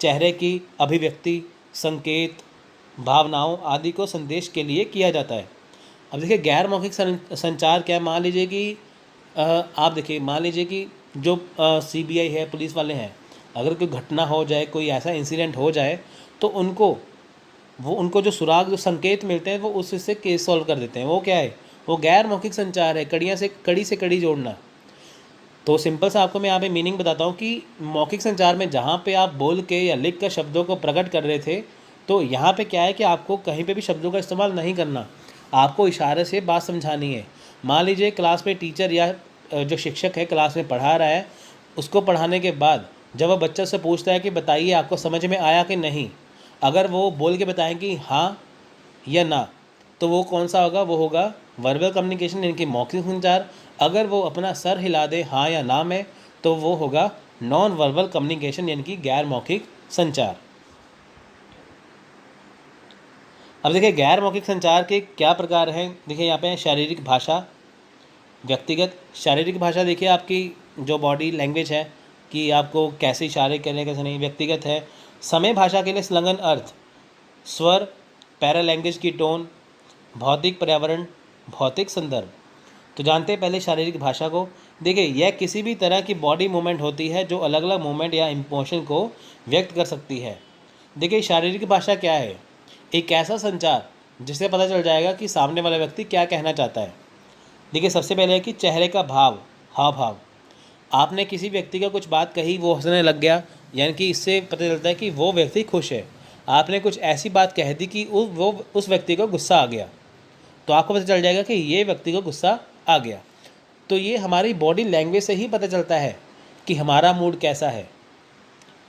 चेहरे की अभिव्यक्ति, संकेत, भावनाओं आदि को संदेश के लिए किया जाता है। अब देखिए, गैर मौखिक संचार क्या है? मान लीजिए कि आप देखिए, मान लीजिए कि जो CBI है, पुलिस वाले हैं, अगर कोई घटना हो जाए, कोई ऐसा इंसिडेंट हो जाए, तो उनको जो सुराग, जो संकेत मिलते हैं वो उससे केस सॉल्व कर देते हैं। वो क्या है? वो गैर मौखिक संचार है, कड़ी से कड़ी जोड़ना। तो सिंपल सा आपको मैं यहाँ पे मीनिंग बताता हूँ कि मौखिक संचार में जहाँ पे आप बोल के या लिख कर शब्दों को प्रकट कर रहे थे, तो यहाँ पे क्या है कि आपको कहीं पे भी शब्दों का इस्तेमाल नहीं करना, आपको इशारे से बात समझानी है। मान लीजिए क्लास में टीचर या जो शिक्षक है क्लास में पढ़ा रहा है, उसको पढ़ाने के बाद जब वह बच्चा से पूछता है कि बताइए आपको समझ में आया कि नहीं, अगर वो बोल के बताएं कि हाँ या ना, तो वो कौन सा होगा? वो होगा वर्बल कम्युनिकेशन यानी कि मौखिक संचार। अगर वो अपना सर हिला दे हाँ या ना में, तो वो होगा नॉन वर्बल कम्युनिकेशन यानी कि गैर मौखिक संचार। अब देखिए, गैर मौखिक संचार के क्या प्रकार हैं? देखिए यहाँ पे शारीरिक भाषा, व्यक्तिगत। शारीरिक भाषा देखिए आपकी जो बॉडी लैंग्वेज है कि आपको कैसे इशारे करने कैसे नहीं। व्यक्तिगत है समय भाषा के लिए संलग्न अर्थ, स्वर, पैरा लैंग्वेज की टोन, भौतिक पर्यावरण, भौतिक संदर्भ। तो जानते हैं पहले शारीरिक भाषा को। देखिए, यह किसी भी तरह की बॉडी मूवमेंट होती है जो अलग अलग मूवमेंट या इमोशन को व्यक्त कर सकती है। देखिए, शारीरिक भाषा क्या है? एक ऐसा संचार जिससे पता चल जाएगा कि सामने वाला व्यक्ति क्या कहना चाहता है। देखिए, सबसे पहले है कि चेहरे का हाव भाव। आपने किसी व्यक्ति का कुछ बात कही, वो हंसने लग गया, यानी कि इससे पता चलता है कि वो व्यक्ति खुश है। आपने कुछ ऐसी बात कह दी कि उस व्यक्ति को गुस्सा आ गया, तो आपको पता चल जाएगा कि ये व्यक्ति को गुस्सा आ गया। तो ये हमारी बॉडी लैंग्वेज से ही पता चलता है कि हमारा मूड कैसा है।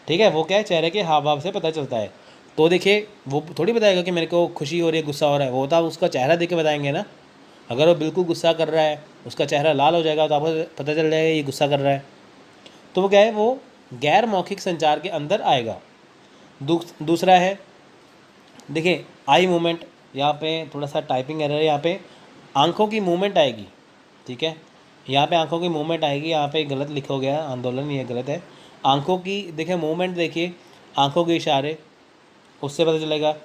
ठीक है, वो क्या है? चेहरे के हाव भाव से पता चलता है। तो देखिए, वो थोड़ी बताएगा कि मेरे को खुशी हो रही है, गुस्सा हो रहा है। वो तो आप उसका चेहरा देख के बताएंगे ना। अगर वो बिल्कुल गुस्सा कर रहा है, उसका चेहरा लाल हो जाएगा, तो आपको पता चल जाएगा ये गुस्सा कर रहा है। तो वो क्या है? वो गैर मौखिक संचार के अंदर आएगा। दूसरा है, देखिए, आई मूवमेंट। यहाँ पे थोड़ा सा टाइपिंग एरर है, यहाँ पे आंखों की मूवमेंट आएगी। ठीक है, यहाँ पे आंखों की मूवमेंट आएगी। यहाँ पे गलत लिखा गया है, आंदोलन, ये गलत है। आंखों की देखिए मूवमेंट, देखिए आंखों के इशारे, उससे पता चलेगा।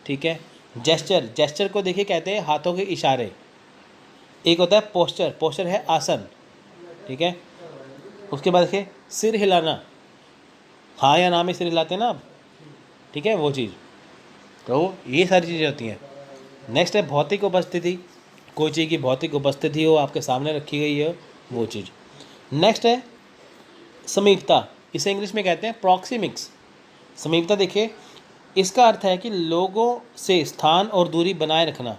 ठीक है, जेस्चर को देखिए कहते हैं हाथों के इशारे। एक होता है पोस्चर है आसन। ठीक है, उसके बाद देखिए सिर हिलाना, हाँ या ना में सिर हिलाते हैं ना आप। ठीक है, वो चीज़। तो ये सारी चीज़ें होती हैं। नेक्स्ट है भौतिक उपस्थिति। कोई चीज़ की भौतिक उपस्थिति हो, आपके सामने रखी गई है वो चीज़। नेक्स्ट है समीपता। इसे इंग्लिश में कहते हैं प्रॉक्सिमिक्स। समीपता देखिए, इसका अर्थ है कि लोगों से स्थान और दूरी बनाए रखना।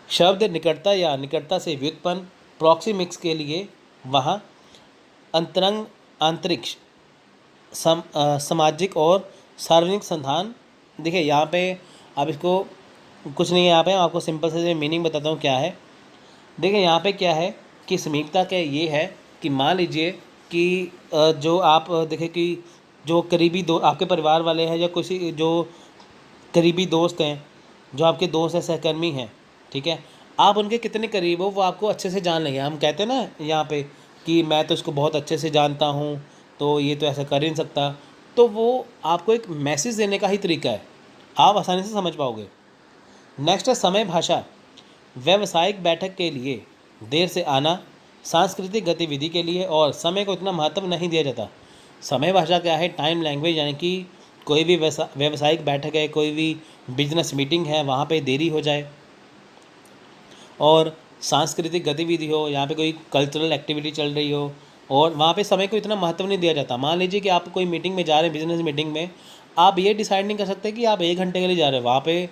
शब्द निकटता या निकटता से व्युत्पन्न प्रॉक्सिमिक्स के लिए वहाँ अंतरिक्ष, सामाजिक और सार्वजनिक संधान। देखिए, यहाँ पे आप इसको कुछ नहीं है, यहाँ पे आपको सिंपल से मीनिंग बताता हूँ क्या है। देखिए, यहाँ पे क्या है कि समीपता का ये है कि मान लीजिए कि जो आप देखें कि जो करीबी आपके परिवार वाले हैं या किसी जो करीबी दोस्त हैं, जो आपके दोस्त हैं, सहकर्मी हैं, ठीक है, आप उनके कितने करीब हो वो आपको अच्छे से जान लेंगे। हम कहते हैं ना यहाँ पे कि मैं तो इसको बहुत अच्छे से जानता हूँ, तो ये तो ऐसा कर ही नहीं सकता। तो वो आपको एक मैसेज देने का ही तरीका है, आप आसानी से समझ पाओगे। नेक्स्ट है समय भाषा। व्यावसायिक बैठक के लिए देर से आना, सांस्कृतिक गतिविधि के लिए और समय को इतना महत्व नहीं दिया जाता। समय भाषा क्या है? टाइम लैंग्वेज, यानी कि कोई भी व्यावसायिक बैठक है, कोई भी बिजनेस मीटिंग है, वहाँ पे देरी हो जाए। और सांस्कृतिक गतिविधि हो, यहाँ पे कोई कल्चरल एक्टिविटी चल रही हो और वहाँ पे समय को इतना महत्व नहीं दिया जाता। मान लीजिए कि आप कोई मीटिंग में जा रहे हैं, बिजनेस मीटिंग में, आप ये डिसाइड नहीं कर सकते कि आप 1 घंटे के लिए जा रहे हैं, वहाँ पे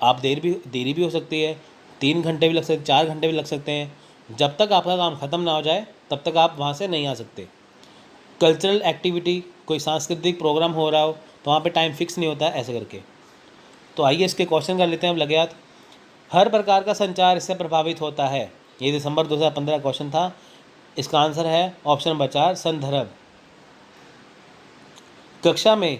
आप देरी भी हो सकती है, 3 घंटे भी लग सकते, 4 घंटे भी लग सकते हैं। जब तक आपका काम ख़त्म ना हो जाए तब तक आप वहाँ से नहीं आ सकते। कल्चरल एक्टिविटी, कोई सांस्कृतिक प्रोग्राम हो रहा हो तो वहाँ पे टाइम फिक्स नहीं होता है, ऐसे करके। तो आइए इसके क्वेश्चन कर लेते हैं अब लगे हाथ। हर प्रकार का संचार इससे प्रभावित होता है। ये दिसंबर 2015 क्वेश्चन था। इसका आंसर है ऑप्शन नंबर 4 संदर्भ। कक्षा में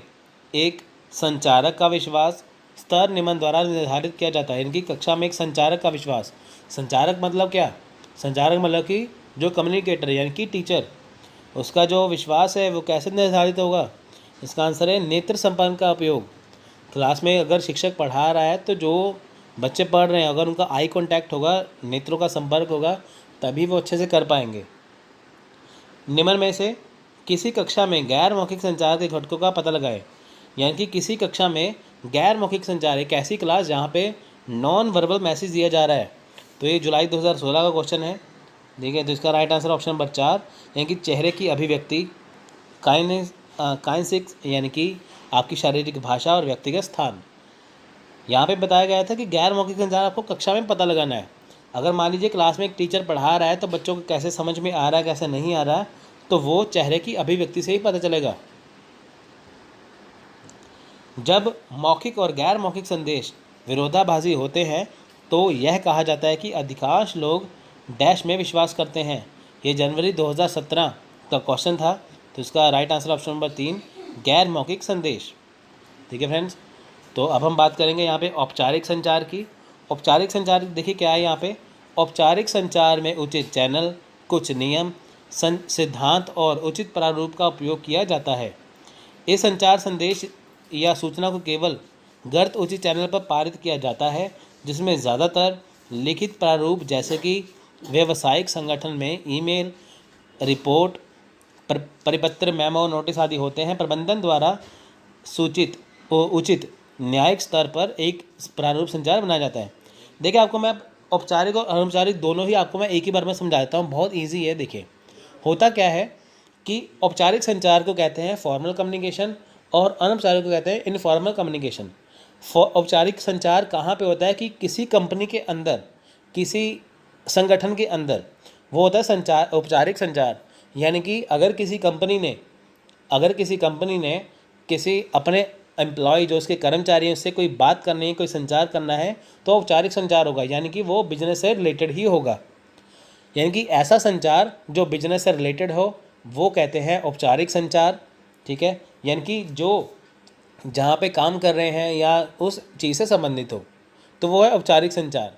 एक संचारक का विश्वास स्तर निम्न द्वारा निर्धारित किया जाता है। इनकी कक्षा में एक संचारक का विश्वास, संचारक मतलब क्या, संचारक मतलब कि जो कम्युनिकेटर यानी कि टीचर, उसका जो विश्वास है वो कैसे निर्धारित होगा। इसका आंसर है नेत्र संपर्क का उपयोग। क्लास में अगर शिक्षक पढ़ा रहा है तो जो बच्चे पढ़ रहे हैं अगर उनका आई कांटेक्ट होगा, नेत्रों का संपर्क होगा, तभी वो अच्छे से कर पाएंगे। निम्न में से किसी कक्षा में गैर मौखिक संचार के घटकों का पता लगाएं। यानी कि किसी कक्षा में गैर मौखिक संचार, एक ऐसी क्लास जहाँ पे नॉन वर्बल मैसेज दिया जा रहा है। तो ये जुलाई 2016 का क्वेश्चन है। देखिए, तो इसका राइट आंसर ऑप्शन नंबर 4, यानी कि चेहरे की अभिव्यक्ति, काइनेसिक्स यानी कि आपकी शारीरिक भाषा और व्यक्तिगत स्थान। यहाँ पे बताया गया था कि गैर मौखिक संचार आपको कक्षा में पता लगाना है। अगर मान लीजिए क्लास में एक टीचर पढ़ा रहा है तो बच्चों को कैसे समझ में आ रहा है कैसे नहीं आ रहा है, तो वो चेहरे की अभिव्यक्ति से ही पता चलेगा। जब मौखिक और गैर मौखिक संदेश विरोधाभासी होते हैं तो यह कहा जाता है कि अधिकांश लोग डैश में विश्वास करते हैं। ये जनवरी 2017 का क्वेश्चन था। तो इसका राइट आंसर ऑप्शन नंबर 3 गैर मौखिक संदेश। ठीक है फ्रेंड्स, तो अब हम बात करेंगे यहाँ पे औपचारिक संचार की। औपचारिक संचार देखिए क्या है यहाँ पे। औपचारिक संचार में उचित चैनल, कुछ नियम, सिद्धांत और उचित प्रारूप का उपयोग किया जाता है। ये संचार संदेश या सूचना को केवल गर्त उचित चैनल पर पारित किया जाता है, जिसमें ज़्यादातर लिखित प्रारूप जैसे कि व्यावसायिक संगठन में ईमेल, रिपोर्ट, परिपत्र, मेमो, नोटिस आदि होते हैं। प्रबंधन द्वारा सूचित उचित न्यायिक स्तर पर एक प्रारूप संचार बनाया जाता है। देखिए, आपको मैं औपचारिक और अनौपचारिक दोनों ही आपको मैं एक ही बार में समझा देता हूँ, बहुत ईजी है। देखिए, होता क्या है कि औपचारिक संचार को कहते हैं फॉर्मल कम्युनिकेशन और अनौपचारिक को कहते हैं इनफॉर्मल कम्युनिकेशन। औपचारिक संचार कहाँ पे होता है कि किसी कंपनी के अंदर, किसी संगठन के अंदर, वो होता है संचार, औपचारिक संचार। यानी कि अगर किसी कंपनी ने किसी अपने एम्प्लॉय, जो उसके कर्मचारी हैं, उससे कोई बात करनी है, कोई संचार करना है, तो औपचारिक संचार होगा। यानी कि वो बिजनेस से रिलेटेड ही होगा। यानी कि ऐसा संचार जो बिजनेस से रिलेटेड हो वो कहते हैं औपचारिक संचार। ठीक है, यानी कि जो जहाँ पे काम कर रहे हैं या उस चीज़ से संबंधित हो तो वो है औपचारिक संचार।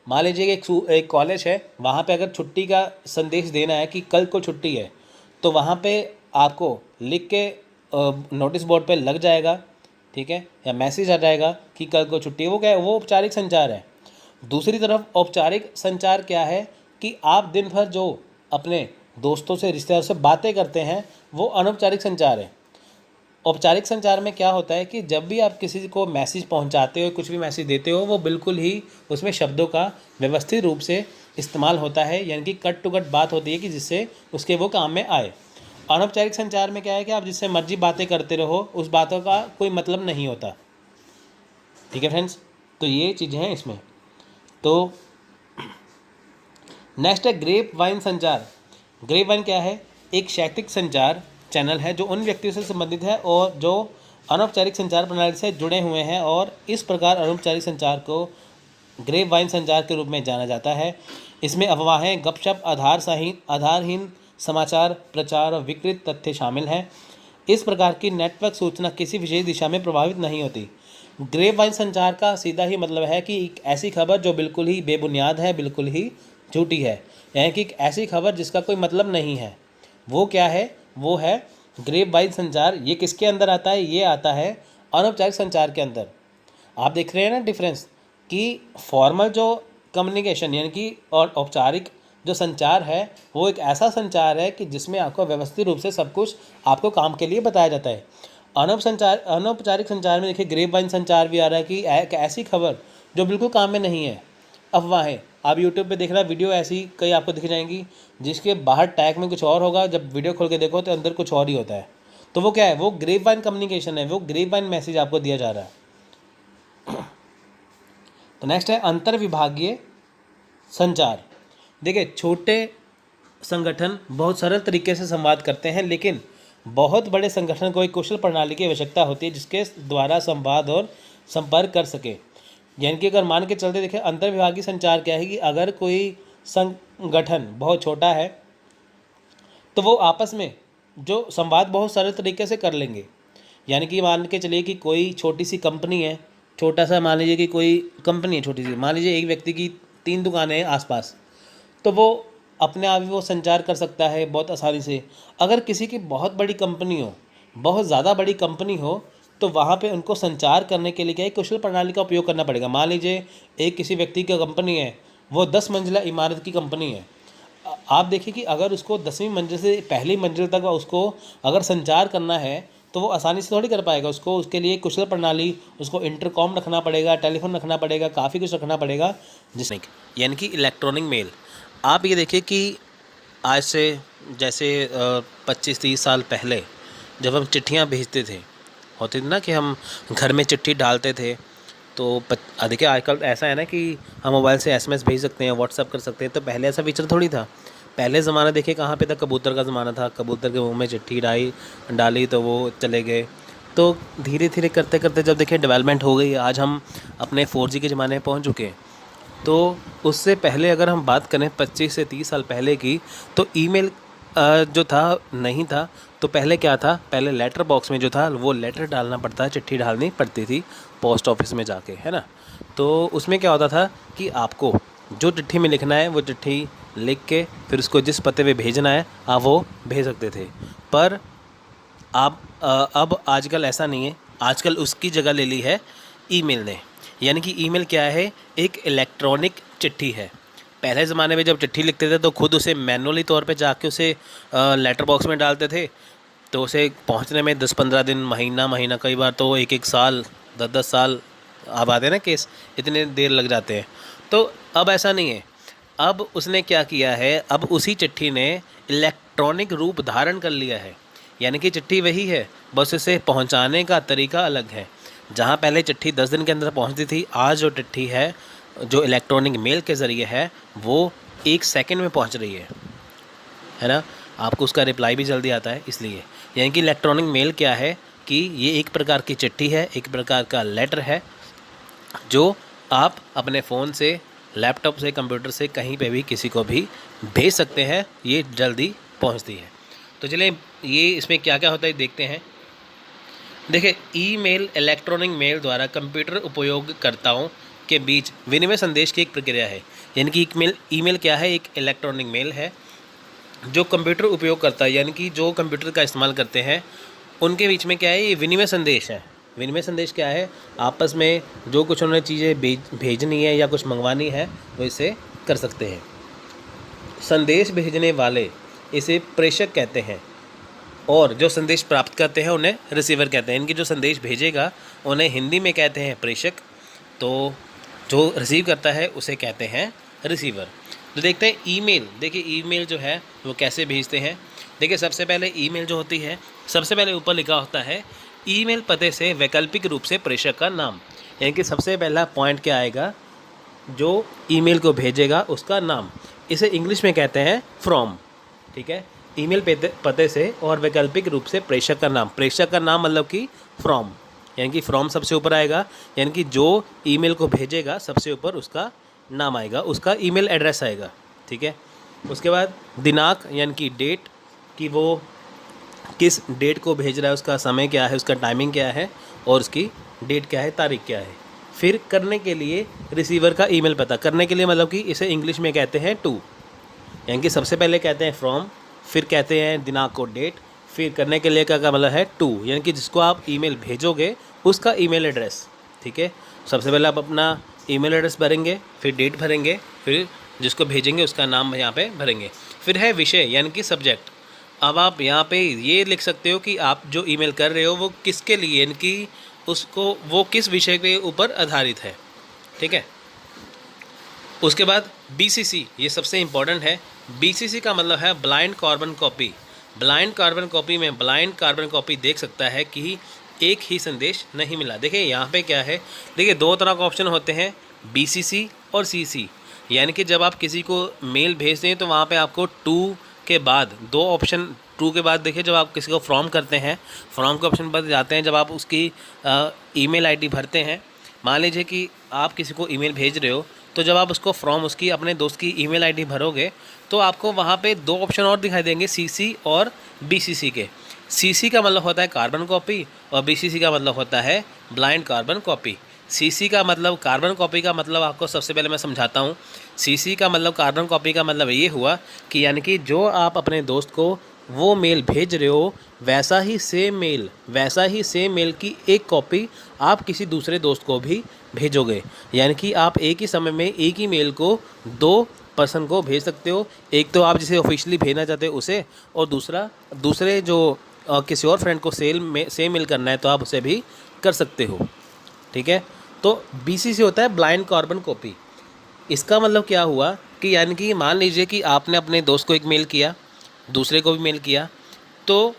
मान लीजिए कि एक कॉलेज है, वहाँ पे अगर छुट्टी का संदेश देना है कि कल को छुट्टी है, तो वहाँ पे आपको लिख के नोटिस बोर्ड पे लग जाएगा, ठीक है, या मैसेज आ जाएगा कि कल को छुट्टी है। वो क्या है, वो औपचारिक संचार है। दूसरी तरफ औपचारिक संचार क्या है कि आप दिन भर जो अपने दोस्तों से, रिश्तेदारों से बातें करते हैं, वो अनौपचारिक संचार है। औपचारिक संचार में क्या होता है कि जब भी आप किसी को मैसेज पहुंचाते हो, कुछ भी मैसेज देते हो, वो बिल्कुल ही उसमें शब्दों का व्यवस्थित रूप से इस्तेमाल होता है। यानी कि कट टू कट बात होती है कि जिससे उसके वो काम में आए। अनौपचारिक संचार में क्या है कि आप जिससे मर्जी बातें करते रहो, उस बातों का कोई मतलब नहीं होता। ठीक है फ्रेंड्स, तो ये चीज़ें हैं इसमें। तो नेक्स्ट है ग्रेप वाइन संचार। ग्रेप वाइन क्या है, एक क्षैतिक संचार चैनल है जो उन व्यक्तियों से संबंधित है और जो अनौपचारिक संचार प्रणाली से जुड़े हुए हैं, और इस प्रकार अनौपचारिक संचार को ग्रेप वाइन संचार के रूप में जाना जाता है। इसमें अफवाहें, गपशप, आधारहीन समाचार, प्रचार और विकृत तथ्य शामिल हैं। इस प्रकार की नेटवर्क सूचना किसी विशेष दिशा में प्रभावित नहीं होती। ग्रेप वाइन संचार का सीधा ही मतलब है कि एक ऐसी खबर जो बिल्कुल ही बेबुनियाद है, बिल्कुल ही झूठी है, यानी कि एक ऐसी खबर जिसका कोई मतलब नहीं है, वो क्या है, वो है ग्रेप वाइन संचार। ये किसके अंदर आता है, ये आता है अनौपचारिक संचार के अंदर। आप देख रहे हैं ना डिफरेंस कि फॉर्मल जो कम्युनिकेशन यानी कि और औपचारिक जो संचार है वो एक ऐसा संचार है कि जिसमें आपको व्यवस्थित रूप से सब कुछ आपको काम के लिए बताया जाता है। अनौपचारिक संचार में देखिए ग्रेप वाइन संचार भी आ रहा है कि एक ऐसी खबर जो बिल्कुल काम में नहीं है, अफवाहें। आप यूट्यूब पे देख रहे हैं वीडियो ऐसी कई आपको दिख जाएंगी जिसके बाहर टैग में कुछ और होगा, जब वीडियो खोल के देखो तो अंदर कुछ और ही होता है। तो वो क्या है, वो ग्रेप वाइन कम्युनिकेशन है, वो ग्रेप वाइन मैसेज आपको दिया जा रहा है। तो नेक्स्ट है अंतर विभागीय संचार। देखिए, छोटे संगठन बहुत सरल तरीके से संवाद करते हैं, लेकिन बहुत बड़े संगठन को एक कुशल प्रणाली की आवश्यकता होती है जिसके द्वारा संवाद और संपर्क कर सके। यानी कि अगर मान के चलते देखें, अंतर्विभागीय संचार क्या है कि अगर कोई संगठन बहुत छोटा है तो वो आपस में जो संवाद बहुत सरल तरीके से कर लेंगे। यानी कि मान के चलिए कि कोई छोटी सी कंपनी है, छोटा सा मान लीजिए कि कोई कंपनी है छोटी सी, मान लीजिए एक व्यक्ति की 3 दुकानें हैं आसपास, तो वो अपने आप ही वो संचार कर सकता है बहुत आसानी से। अगर किसी की बहुत बड़ी कंपनी हो, बहुत ज़्यादा बड़ी कंपनी हो, तो वहाँ पे उनको संचार करने के लिए क्या है, कुशल प्रणाली का उपयोग करना पड़ेगा। मान लीजिए एक किसी व्यक्ति की कंपनी है, वो 10 मंजिला इमारत की कंपनी है। आप देखिए कि अगर उसको 10वीं मंजिल से पहली मंजिल तक उसको अगर संचार करना है तो वो आसानी से थोड़ी कर पाएगा। उसको उसके लिए कुशल प्रणाली, उसको इंटरकॉम रखना पड़ेगा, टेलीफोन रखना पड़ेगा, काफ़ी कुछ रखना पड़ेगा। जिसमें यानी कि इलेक्ट्रॉनिक मेल, आप ये देखिए कि आज से जैसे 25-30 साल पहले जब हम चिट्ठियाँ भेजते थे, होती थी ना कि हम घर में चिट्ठी डालते थे, तो देखिए आजकल ऐसा है ना कि हम मोबाइल से एसएमएस भेज सकते हैं, व्हाट्सअप कर सकते हैं। तो पहले ऐसा फीचर थोड़ी था। पहले ज़माना देखिए कहाँ पे था, कबूतर का ज़माना था। कबूतर के मुंह में चिट्ठी डाली तो वो चले गए। तो धीरे धीरे करते करते जब देखिए डेवलपमेंट हो गई, आज हम अपने 4G के ज़माने में पहुँच चुके हैं। तो उससे पहले अगर हम बात करें 25 से 30 साल पहले की, तो ईमेल जो था नहीं था। तो पहले क्या था, पहले लेटर बॉक्स में जो था वो लेटर डालना पड़ता है, चिट्ठी डालनी पड़ती थी पोस्ट ऑफिस में जाके, है ना। तो उसमें क्या होता था कि आपको जो चिट्ठी में लिखना है वो चिट्ठी लिख के फिर उसको जिस पते पे भेजना है आप वो भेज सकते थे। पर आप अब आजकल ऐसा नहीं है। आजकल उसकी जगह ले ली है ईमेल ने। यानी कि ईमेल क्या है, एक इलेक्ट्रॉनिक चिट्ठी है। पहले ज़माने में जब चिट्ठी लिखते थे तो खुद उसे मैनुअली तौर पे जाके उसे लेटर बॉक्स में डालते थे, तो उसे पहुंचने में 10-15 दिन, महीना, कई बार तो 1-1 साल, 10-10 साल, अब आते हैं ना केस, इतने देर लग जाते हैं। तो अब ऐसा नहीं है। अब उसने क्या किया है, अब उसी चिट्ठी ने इलेक्ट्रॉनिक रूप धारण कर लिया है। यानी कि चिट्ठी वही है, बस इसे पहुंचाने का तरीका अलग है। जहां पहले चिट्ठी 10 दिन के अंदर पहुंचती थी, आज जो चिट्ठी है जो इलेक्ट्रॉनिक मेल के ज़रिए है वो 1 सेकंड में पहुंच रही है ना। आपको उसका रिप्लाई भी जल्दी आता है इसलिए। यानी कि इलेक्ट्रॉनिक मेल क्या है कि ये एक प्रकार की चिट्ठी है, एक प्रकार का लेटर है जो आप अपने फ़ोन से, लैपटॉप से, कंप्यूटर से कहीं पे भी किसी को भी भेज सकते हैं, ये जल्दी पहुंचती है। तो चलिए ये इसमें क्या क्या होता है देखते हैं। देखिए, ईमेल इलेक्ट्रॉनिक मेल द्वारा कंप्यूटर उपयोगकर्ताओं के बीच विनिमय संदेश की एक प्रक्रिया है। यानी कि ईमेल क्या है, एक इलेक्ट्रॉनिक मेल है जो कंप्यूटर उपयोग करता है, यानी कि जो कंप्यूटर का इस्तेमाल करते हैं उनके बीच में क्या है, ये विनिमय संदेश है। विनिमय संदेश क्या है, आपस में जो कुछ उन्होंने चीज़ें भेजनी है या कुछ मंगवानी है वो इसे कर सकते हैं। संदेश भेजने वाले इसे प्रेषक कहते हैं और जो संदेश प्राप्त करते हैं उन्हें रिसीवर कहते हैं। इनकी जो संदेश भेजेगा उन्हें हिंदी में कहते हैं प्रेषक, तो जो रिसीव करता है उसे कहते हैं रिसीवर। तो देखते हैं ईमेल। देखिए ईमेल जो है वो कैसे भेजते हैं। देखिए सबसे पहले ईमेल जो होती है, सबसे पहले ऊपर लिखा होता है ईमेल पते से वैकल्पिक रूप से प्रेषक का नाम। यानी कि सबसे पहला पॉइंट क्या आएगा, जो ईमेल को भेजेगा उसका नाम। इसे इंग्लिश में कहते हैं फ्रॉम। ठीक है, ईमेल पते से और वैकल्पिक रूप से प्रेषक का नाम। प्रेषक का नाम मतलब कि फ्रॉम, यानी कि फ्रॉम सबसे ऊपर आएगा, यानी कि जो ईमेल को भेजेगा सबसे ऊपर उसका नाम आएगा, उसका ईमेल एड्रेस आएगा। ठीक है, उसके बाद दिनांक यानी कि डेट, कि वो किस डेट को भेज रहा है, उसका समय क्या है, उसका टाइमिंग क्या है और उसकी डेट क्या है, तारीख क्या है। फिर करने के लिए रिसीवर का ईमेल पता। करने के लिए मतलब कि इसे इंग्लिश में कहते हैं टू, यानी कि सबसे पहले कहते हैं फ्रॉम, फिर कहते हैं दिनांक को डेट, फिर करने के लिए क्या मतलब है टू, यानी कि जिसको आप ईमेल भेजोगे उसका ईमेल एड्रेस। ठीक है, सबसे पहले आप अपना ईमेल एड्रेस भरेंगे, फिर डेट भरेंगे, फिर जिसको भेजेंगे उसका नाम यहाँ पे भरेंगे। फिर है विषय यानी कि सब्जेक्ट। अब आप यहाँ पे ये लिख सकते हो कि आप जो ईमेल कर रहे हो वो किसके लिए, यानी कि उसको वो किस विषय के ऊपर आधारित है। ठीक है, उसके बाद BCC, ये सबसे इम्पॉर्टेंट है। BCC का मतलब है blind carbon copy. Blind carbon copy में ब्लाइंड कार्बन कॉपी देख सकता है कि एक ही संदेश नहीं मिला। देखिए यहाँ पे क्या है, देखिए दो तरह का ऑप्शन होते हैं, BCC और CC। यानी कि जब आप किसी को मेल भेजते हैं तो वहाँ पे आपको टू के बाद दो ऑप्शन, टू के बाद देखिए जब आप किसी को फ्रॉम करते हैं, फ्रॉम के ऑप्शन पर जाते हैं, जब आप उसकी ईमेल आईडी भरते हैं, मान लीजिए कि आप किसी को ईमेल भेज रहे हो, तो जब आप उसको फ्रॉम उसकी अपने दोस्त की ईमेल आईडी भरोगे तो आपको वहाँ पे दो ऑप्शन और दिखाई देंगे, सीसी और बीसीसी के। सीसी का मतलब होता है कार्बन कॉपी और बीसीसी का मतलब होता है ब्लाइंड कार्बन कॉपी। सीसी का मतलब कार्बन कॉपी का मतलब आपको सबसे पहले मैं समझाता हूँ। सीसी का मतलब कार्बन कॉपी का मतलब ये हुआ कि यानी कि जो आप अपने दोस्त को वो मेल भेज रहे हो वैसा ही सेम मेल की एक कॉपी आप किसी दूसरे दोस्त को भी भेजोगे। यानी कि आप एक ही समय में एक ही मेल को दो पर्सन को भेज सकते हो। एक तो आप जिसे ऑफिशियली भेजना चाहते हो उसे, और दूसरे जो किसी और फ्रेंड को सेम मेल करना है तो आप उसे भी कर सकते हो। ठीक है, तो बीसीसी होता है ब्लाइंड कार्बन कॉपी। इसका मतलब क्या हुआ कि यानी कि मान लीजिए कि आपने अपने दोस्त को एक मेल किया, दूसरे को भी मेल किया, तो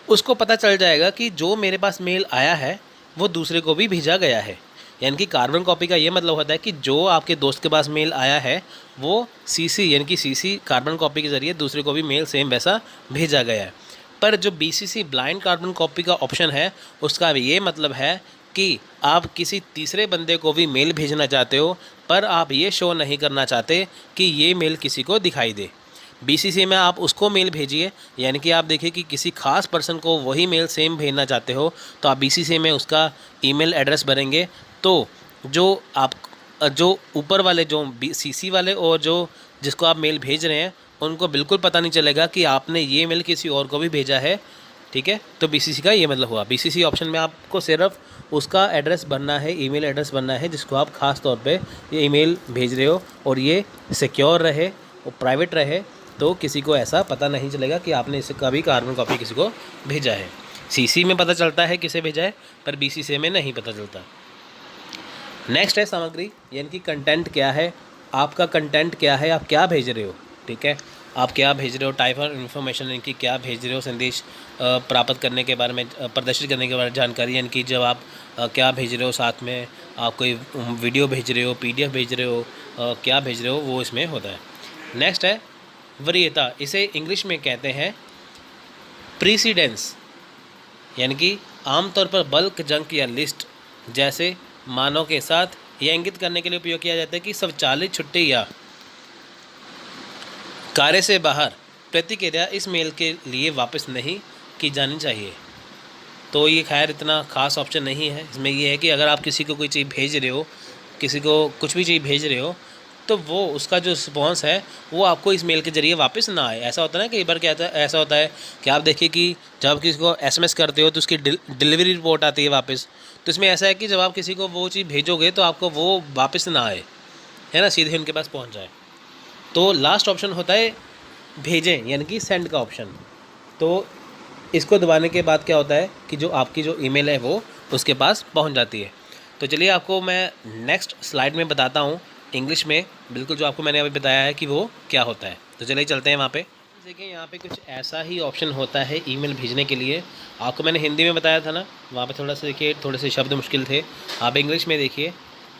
उसको पता चल जाएगा कि जो मेरे पास मेल आया है वो दूसरे को भी भेजा गया है। यानी कि कार्बन कॉपी का ये मतलब होता है कि जो आपके दोस्त के पास मेल आया है वो सीसी यानी कि सीसी कार्बन कॉपी के ज़रिए दूसरे को भी मेल सेम वैसा भेजा गया है। पर जो बीसीसी ब्लाइंड कार्बन कॉपी का ऑप्शन है उसका ये मतलब है कि आप किसी तीसरे बंदे को भी मेल भेजना चाहते हो पर आप ये शो नहीं करना चाहते कि ये मेल किसी को दिखाई दे। बीसीसी में आप उसको मेल भेजिए, यानी कि आप देखिए कि किसी खास पर्सन को वही मेल सेम भेजना चाहते हो तो आप बीसीसी में उसका ईमेल एड्रेस भरेंगे। तो जो ऊपर वाले जो सीसी वाले और जो जिसको आप मेल भेज रहे हैं उनको बिल्कुल पता नहीं चलेगा कि आपने ये मेल किसी और को भी भेजा है। ठीक है, तो बीसीसी का ये मतलब हुआ। बीसीसी ऑप्शन में आपको सिर्फ उसका एड्रेस भरना है, ईमेल एड्रेस भरना है जिसको आप ख़ास तौर पे ये ईमेल भेज रहे हो, और ये सिक्योर रहे और प्राइवेट रहे तो किसी को ऐसा पता नहीं चलेगा कि आपने इसे कभी कार्बन कॉपी किसी को भेजा है। सीसी में पता चलता है किसे भेजा है पर बीसीसी में नहीं पता चलता। नेक्स्ट है सामग्री, यानी कि कंटेंट क्या है, आपका कंटेंट क्या है, आप क्या भेज रहे हो। ठीक है, आप क्या भेज रहे हो, टाइप ऑफ इन्फॉर्मेशन यानी कि क्या भेज रहे हो, संदेश प्राप्त करने के बारे में, प्रदर्शित करने के बारे में जानकारी, यानी कि जब आप क्या भेज रहे हो, साथ में आप कोई वीडियो भेज रहे हो, पीडीएफ भेज रहे हो, क्या भेज रहे हो, वो इसमें होता है। नेक्स्ट है वरीयता, इसे इंग्लिश में कहते हैं प्रीसीडेंस, यानी कि आमतौर पर बल्क, जंक या लिस्ट जैसे मानों के साथ यह इंगित करने के लिए उपयोग किया जाता है कि स्वचालित छुट्टी या कार्य से बाहर प्रतिक्रिया इस मेल के लिए वापस नहीं की जानी चाहिए। तो ये खैर इतना ख़ास ऑप्शन नहीं है, इसमें ये है कि अगर आप किसी को कोई चीज़ भेज रहे हो, किसी को कुछ भी चीज़ भेज रहे हो तो वो उसका जो रिस्पॉन्स है वो आपको इस मेल के ज़रिए वापस ना आए। ऐसा होता है ना, कई बार क्या होता है, ऐसा होता है कि आप देखिए कि जब आप किसी को एसएमएस करते हो तो उसकी डिलीवरी रिपोर्ट आती है वापस। तो इसमें ऐसा है कि जब आप किसी को वो चीज़ भेजोगे तो आपको वो वापस ना आए, है ना, सीधे उनके पास पहुंच जाए। तो लास्ट ऑप्शन होता है भेजें, यानी कि सेंड का ऑप्शन। तो इसको दबाने के बाद क्या होता है कि जो आपकी जो ईमेल है वो उसके पास पहुंच जाती है। तो चलिए आपको मैं नेक्स्ट स्लाइड में बताता हूँ इंग्लिश में बिल्कुल जो आपको मैंने अभी बताया है कि वो क्या होता है। तो चलिए चलते हैं वहाँ पे। देखिए यहाँ पे कुछ ऐसा ही ऑप्शन होता है ईमेल भेजने के लिए। आपको मैंने हिंदी में बताया था ना, वहाँ पे थोड़ा सा देखिए थोड़े से शब्द मुश्किल थे, आप इंग्लिश में देखिए।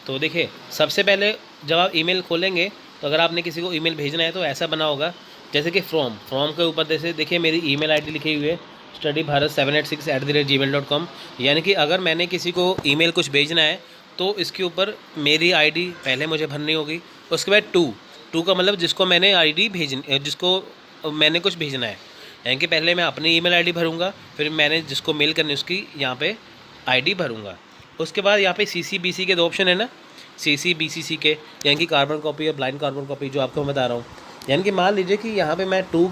तो देखिए सबसे पहले जब आप ईमेल खोलेंगे तो अगर आपने किसी को ईमेल भेजना है तो ऐसा बना होगा जैसे कि फ्रॉम के ऊपर जैसे देखिए मेरी ईमेल आईडी लिखी हुई है studybharat786@gmail.com। यानी कि अगर मैंने किसी को ईमेल कुछ भेजना है तो इसके ऊपर मेरी आईडी पहले मुझे भरनी होगी। उसके बाद टू का मतलब जिसको मैंने कुछ भेजना है, यानी कि पहले मैं अपनी ईमेल आईडी भरूंगा, फिर मैंने जिसको मेल करनी उसकी यहाँ पे आईडी भरूंगा। उसके बाद यहाँ पे सीसी बीसी के दो ऑप्शन है ना, सीसी बीसीसी के, यानी कि कार्बन कॉपी और ब्लाइंड कार्बन कॉपी जो आपको मैं बता रहा हूँ। यानी कि मान लीजिए कि यहाँ पे मैं टू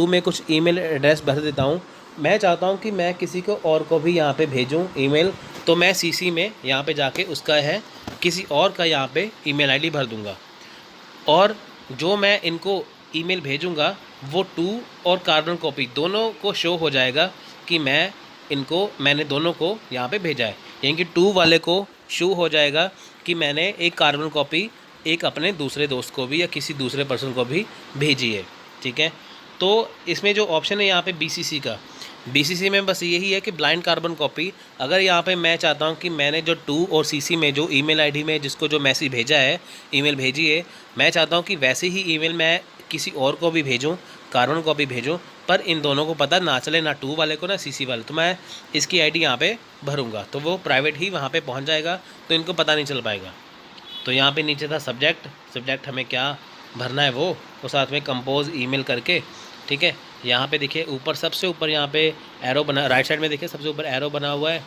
में कुछ ईमेल एड्रेस भर देता हूँ, मैं चाहता हूँ कि मैं किसी को और को भी यहाँ पे भेजूँ ईमेल, तो मैं सीसी में यहाँ पे जाके उसका है किसी और का यहाँ पे ईमेल आईडी भर दूँगा, और जो मैं इनको ईमेल भेजूँगा वो टू और कार्बन कॉपी दोनों को शो हो जाएगा कि मैंने दोनों को यहाँ पे भेजा है। यानी कि टू वाले को शो हो जाएगा कि मैंने एक कार्बन कॉपी एक अपने दूसरे दोस्त को भी या किसी दूसरे पर्सन को भी भेजी है। ठीक है, तो इसमें जो ऑप्शन है यहाँ पे बीसीसी का, बीसीसी में बस यही है कि ब्लाइंड कार्बन कॉपी, अगर यहाँ पे मैं चाहता हूँ कि मैंने जो टू और सीसी में जो ईमेल आईडी में जिसको जो मैसेज भेजा है, ईमेल भेजी है, मैं चाहता हूँ कि वैसे ही ईमेल मैं किसी और को भी भेजूँ, कार्बन कॉपी भेजूँ, पर इन दोनों को पता ना चले, ना टू वाले को ना सीसी वाले। तो मैं इसकी आईडी यहाँ पे भरूँगा तो वो प्राइवेट ही वहाँ पे पहुँच जाएगा, तो इनको पता नहीं चल पाएगा। तो यहाँ पे नीचे था सब्जेक्ट हमें क्या भरना है वो, और साथ में कंपोज ईमेल करके, ठीक है। यहाँ पे देखिए ऊपर, सबसे ऊपर यहाँ पे एरो बना, राइट साइड में देखिए सबसे ऊपर एरो बना हुआ है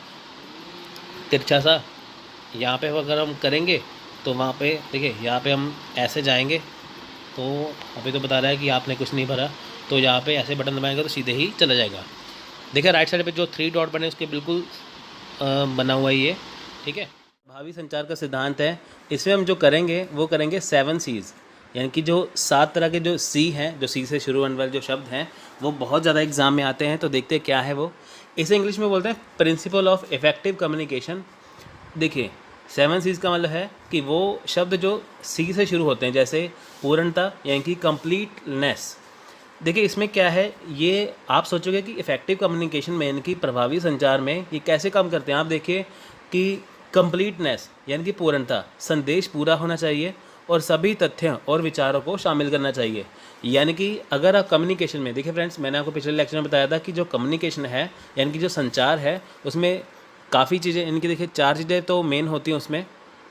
तिरछा सा। यहाँ पे अगर हम करेंगे तो वहाँ पे देखिए, यहाँ पे हम ऐसे जाएंगे तो अभी तो बता रहा है कि आपने कुछ नहीं भरा, तो यहाँ पे ऐसे बटन दबाएंगे तो सीधे ही चला जाएगा। देखिए राइट साइड पे जो 3 डॉट बने उसके बिल्कुल बना हुआ है ये, ठीक है। भावी संचार का सिद्धांत है, इसमें हम जो करेंगे वो करेंगे 7 C's, यानी कि जो 7 तरह के जो सी हैं, जो सी से शुरू होने वाले जो शब्द हैं वो बहुत ज़्यादा एग्जाम में आते हैं। तो देखते हैं क्या है वो। इसे इंग्लिश में बोलते हैं प्रिंसिपल ऑफ इफेक्टिव कम्युनिकेशन। देखिए 7 C's का मतलब है कि वो शब्द जो सी से शुरू होते हैं, जैसे पूर्णता यानी कि कंप्लीटनेस। देखिए इसमें क्या है, ये आप सोचोगे कि इफ़ेक्टिव कम्युनिकेशन में यानी कि प्रभावी संचार में ये कैसे काम करते हैं। आप देखिए कि कंप्लीटनेस यानी कि पूर्णता, संदेश पूरा होना चाहिए और सभी तथ्यों और विचारों को शामिल करना चाहिए। यानी कि अगर आप कम्युनिकेशन में, देखिए फ्रेंड्स, मैंने आपको पिछले लेक्चर में बताया था कि जो कम्युनिकेशन है यानी कि जो संचार है उसमें काफ़ी चीज़ें, इनकी देखिए 4 चीज़ें तो मेन होती हैं उसमें,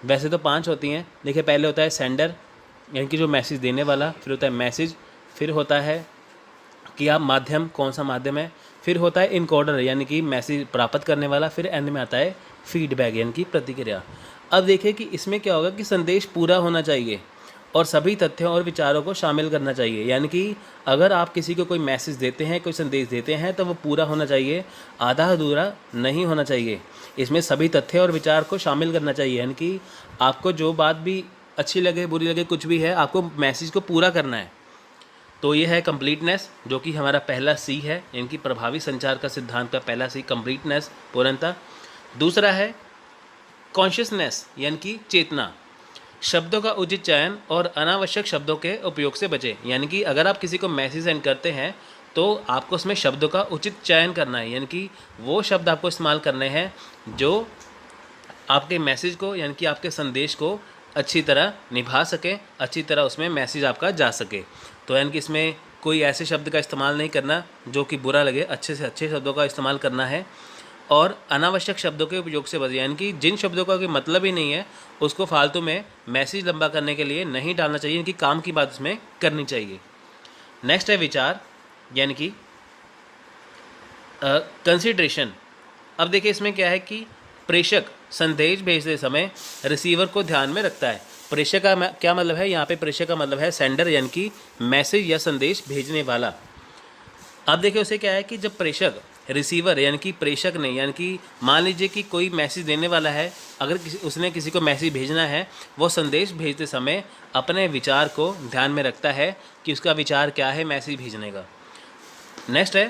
वैसे तो 5 होती हैं। देखिए पहले होता है सेंडर यानी कि जो मैसेज देने वाला, फिर होता है मैसेज, फिर होता है कि आप माध्यम, कौन सा माध्यम है, फिर होता है इनकोडर यानी कि मैसेज प्राप्त करने वाला, फिर एंड में आता है फीडबैक यानी कि प्रतिक्रिया। अब देखिए कि इसमें क्या होगा कि संदेश पूरा होना चाहिए और सभी तथ्यों और विचारों को शामिल करना चाहिए। यानी कि अगर आप किसी को कोई मैसेज देते हैं, कोई संदेश देते हैं, तो वो पूरा होना चाहिए, आधा अधूरा नहीं होना चाहिए। इसमें सभी तथ्य और विचार को शामिल करना चाहिए, यानी कि आपको जो बात भी अच्छी लगे, बुरी लगे, कुछ भी है, आपको मैसेज को पूरा करना है। तो ये है कंप्लीटनेस, जो कि हमारा पहला सी है, यानी कि प्रभावी संचार का सिद्धांत का पहला सी कंप्लीटनेस, पूर्णता। दूसरा है कॉन्शियसनेस यानी कि चेतना, शब्दों का उचित चयन और अनावश्यक शब्दों के उपयोग से बचे। यानी कि अगर आप किसी को मैसेज सेंड करते हैं तो आपको उसमें शब्दों का उचित चयन करना है, यानी कि वो शब्द आपको इस्तेमाल करने हैं जो आपके मैसेज को यानी कि आपके संदेश को अच्छी तरह निभा सकें, अच्छी तरह उसमें मैसेज आपका जा सके। तो यानी कि इसमें कोई ऐसे शब्द का इस्तेमाल नहीं करना जो कि बुरा लगे, अच्छे से अच्छे शब्दों का इस्तेमाल करना है और अनावश्यक शब्दों के उपयोग से बचे, यानी कि जिन शब्दों का कोई मतलब ही नहीं है उसको फालतू में मैसेज लंबा करने के लिए नहीं डालना चाहिए, इनकी काम की बात उसमें करनी चाहिए। नेक्स्ट है विचार यानी कि कंसिडरेशन। अब देखिए इसमें क्या है कि प्रेषक संदेश भेजते समय रिसीवर को ध्यान में रखता है। प्रेषक का क्या मतलब है, यहाँ पे प्रेषक का मतलब है सेंडर यानी कि मैसेज या संदेश भेजने वाला। अब देखिए उसे क्या है कि जब प्रेषक रिसीवर यानी कि प्रेषक ने, यानी कि मान लीजिए कि कोई मैसेज देने वाला है, अगर उसने किसी को मैसेज भेजना है, वो संदेश भेजते समय अपने विचार को ध्यान में रखता है कि उसका विचार क्या है मैसेज भेजने का। नेक्स्ट है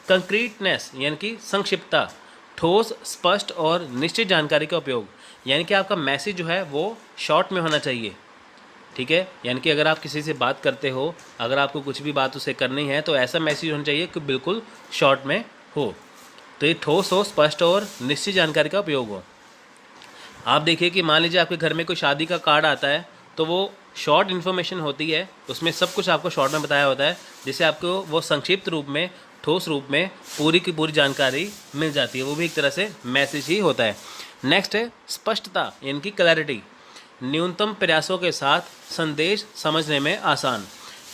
कंक्रीटनेस यानी कि संक्षिप्तता, ठोस, स्पष्ट और निश्चित जानकारी का उपयोग। यानी कि आपका मैसेज जो है वो शॉर्ट में होना चाहिए, ठीक है। यानी कि अगर आप किसी से बात करते हो, अगर आपको कुछ भी बात उससे करनी है तो ऐसा मैसेज होना चाहिए कि बिल्कुल शॉर्ट में हो। तो ये ठोस हो, स्पष्ट और निश्चित जानकारी का उपयोग हो। आप देखिए कि मान लीजिए आपके घर में कोई शादी का कार्ड आता है तो वो शॉर्ट इन्फॉर्मेशन होती है, उसमें सब कुछ आपको शॉर्ट में बताया होता है, जिससे आपको वो संक्षिप्त रूप में, ठोस रूप में पूरी की पूरी जानकारी मिल जाती है। वो भी एक तरह से मैसेज ही होता है। नेक्स्ट है स्पष्टता यानी कि क्लैरिटी, न्यूनतम प्रयासों के साथ संदेश समझने में आसान।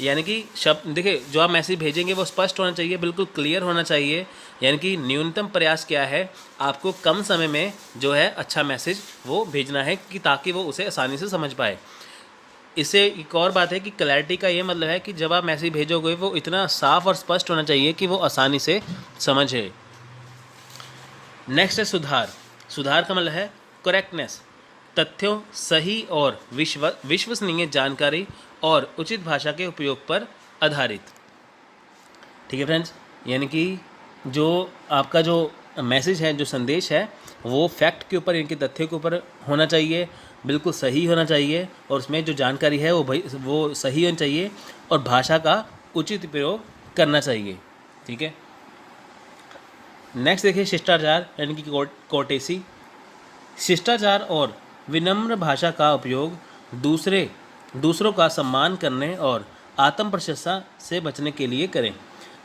यानी कि शब्द, देखिए जो आप मैसेज भेजेंगे वो स्पष्ट होना चाहिए, बिल्कुल क्लियर होना चाहिए। यानी कि न्यूनतम प्रयास क्या है, आपको कम समय में जो है अच्छा मैसेज वो भेजना है कि ताकि वो उसे आसानी से समझ पाए। इससे एक और बात है कि क्लैरिटी का ये मतलब है कि जब आप मैसेज भेजोगे वो इतना साफ और स्पष्ट होना चाहिए कि वो आसानी से समझे। नेक्स्ट है सुधार। सुधार का मतलब है करेक्टनेस, तथ्यों, सही और विश्वसनीय जानकारी और उचित भाषा के उपयोग पर आधारित। ठीक है फ्रेंड्स, यानी कि जो आपका जो मैसेज है, जो संदेश है, वो फैक्ट के ऊपर, इनके तथ्यों के ऊपर होना चाहिए, बिल्कुल सही होना चाहिए और उसमें जो जानकारी है वो सही होनी चाहिए और भाषा का उचित प्रयोग करना चाहिए। ठीक है। नेक्स्ट देखिए शिष्टाचार यानी कि कोर्टेसी। शिष्टाचार और विनम्र भाषा का उपयोग दूसरों का सम्मान करने और आत्म प्रशंसा से बचने के लिए करें।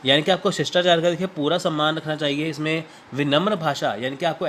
यानी कि आपको शिष्टाचार का देखिए पूरा सम्मान रखना चाहिए। इसमें विनम्र भाषा यानी कि आपको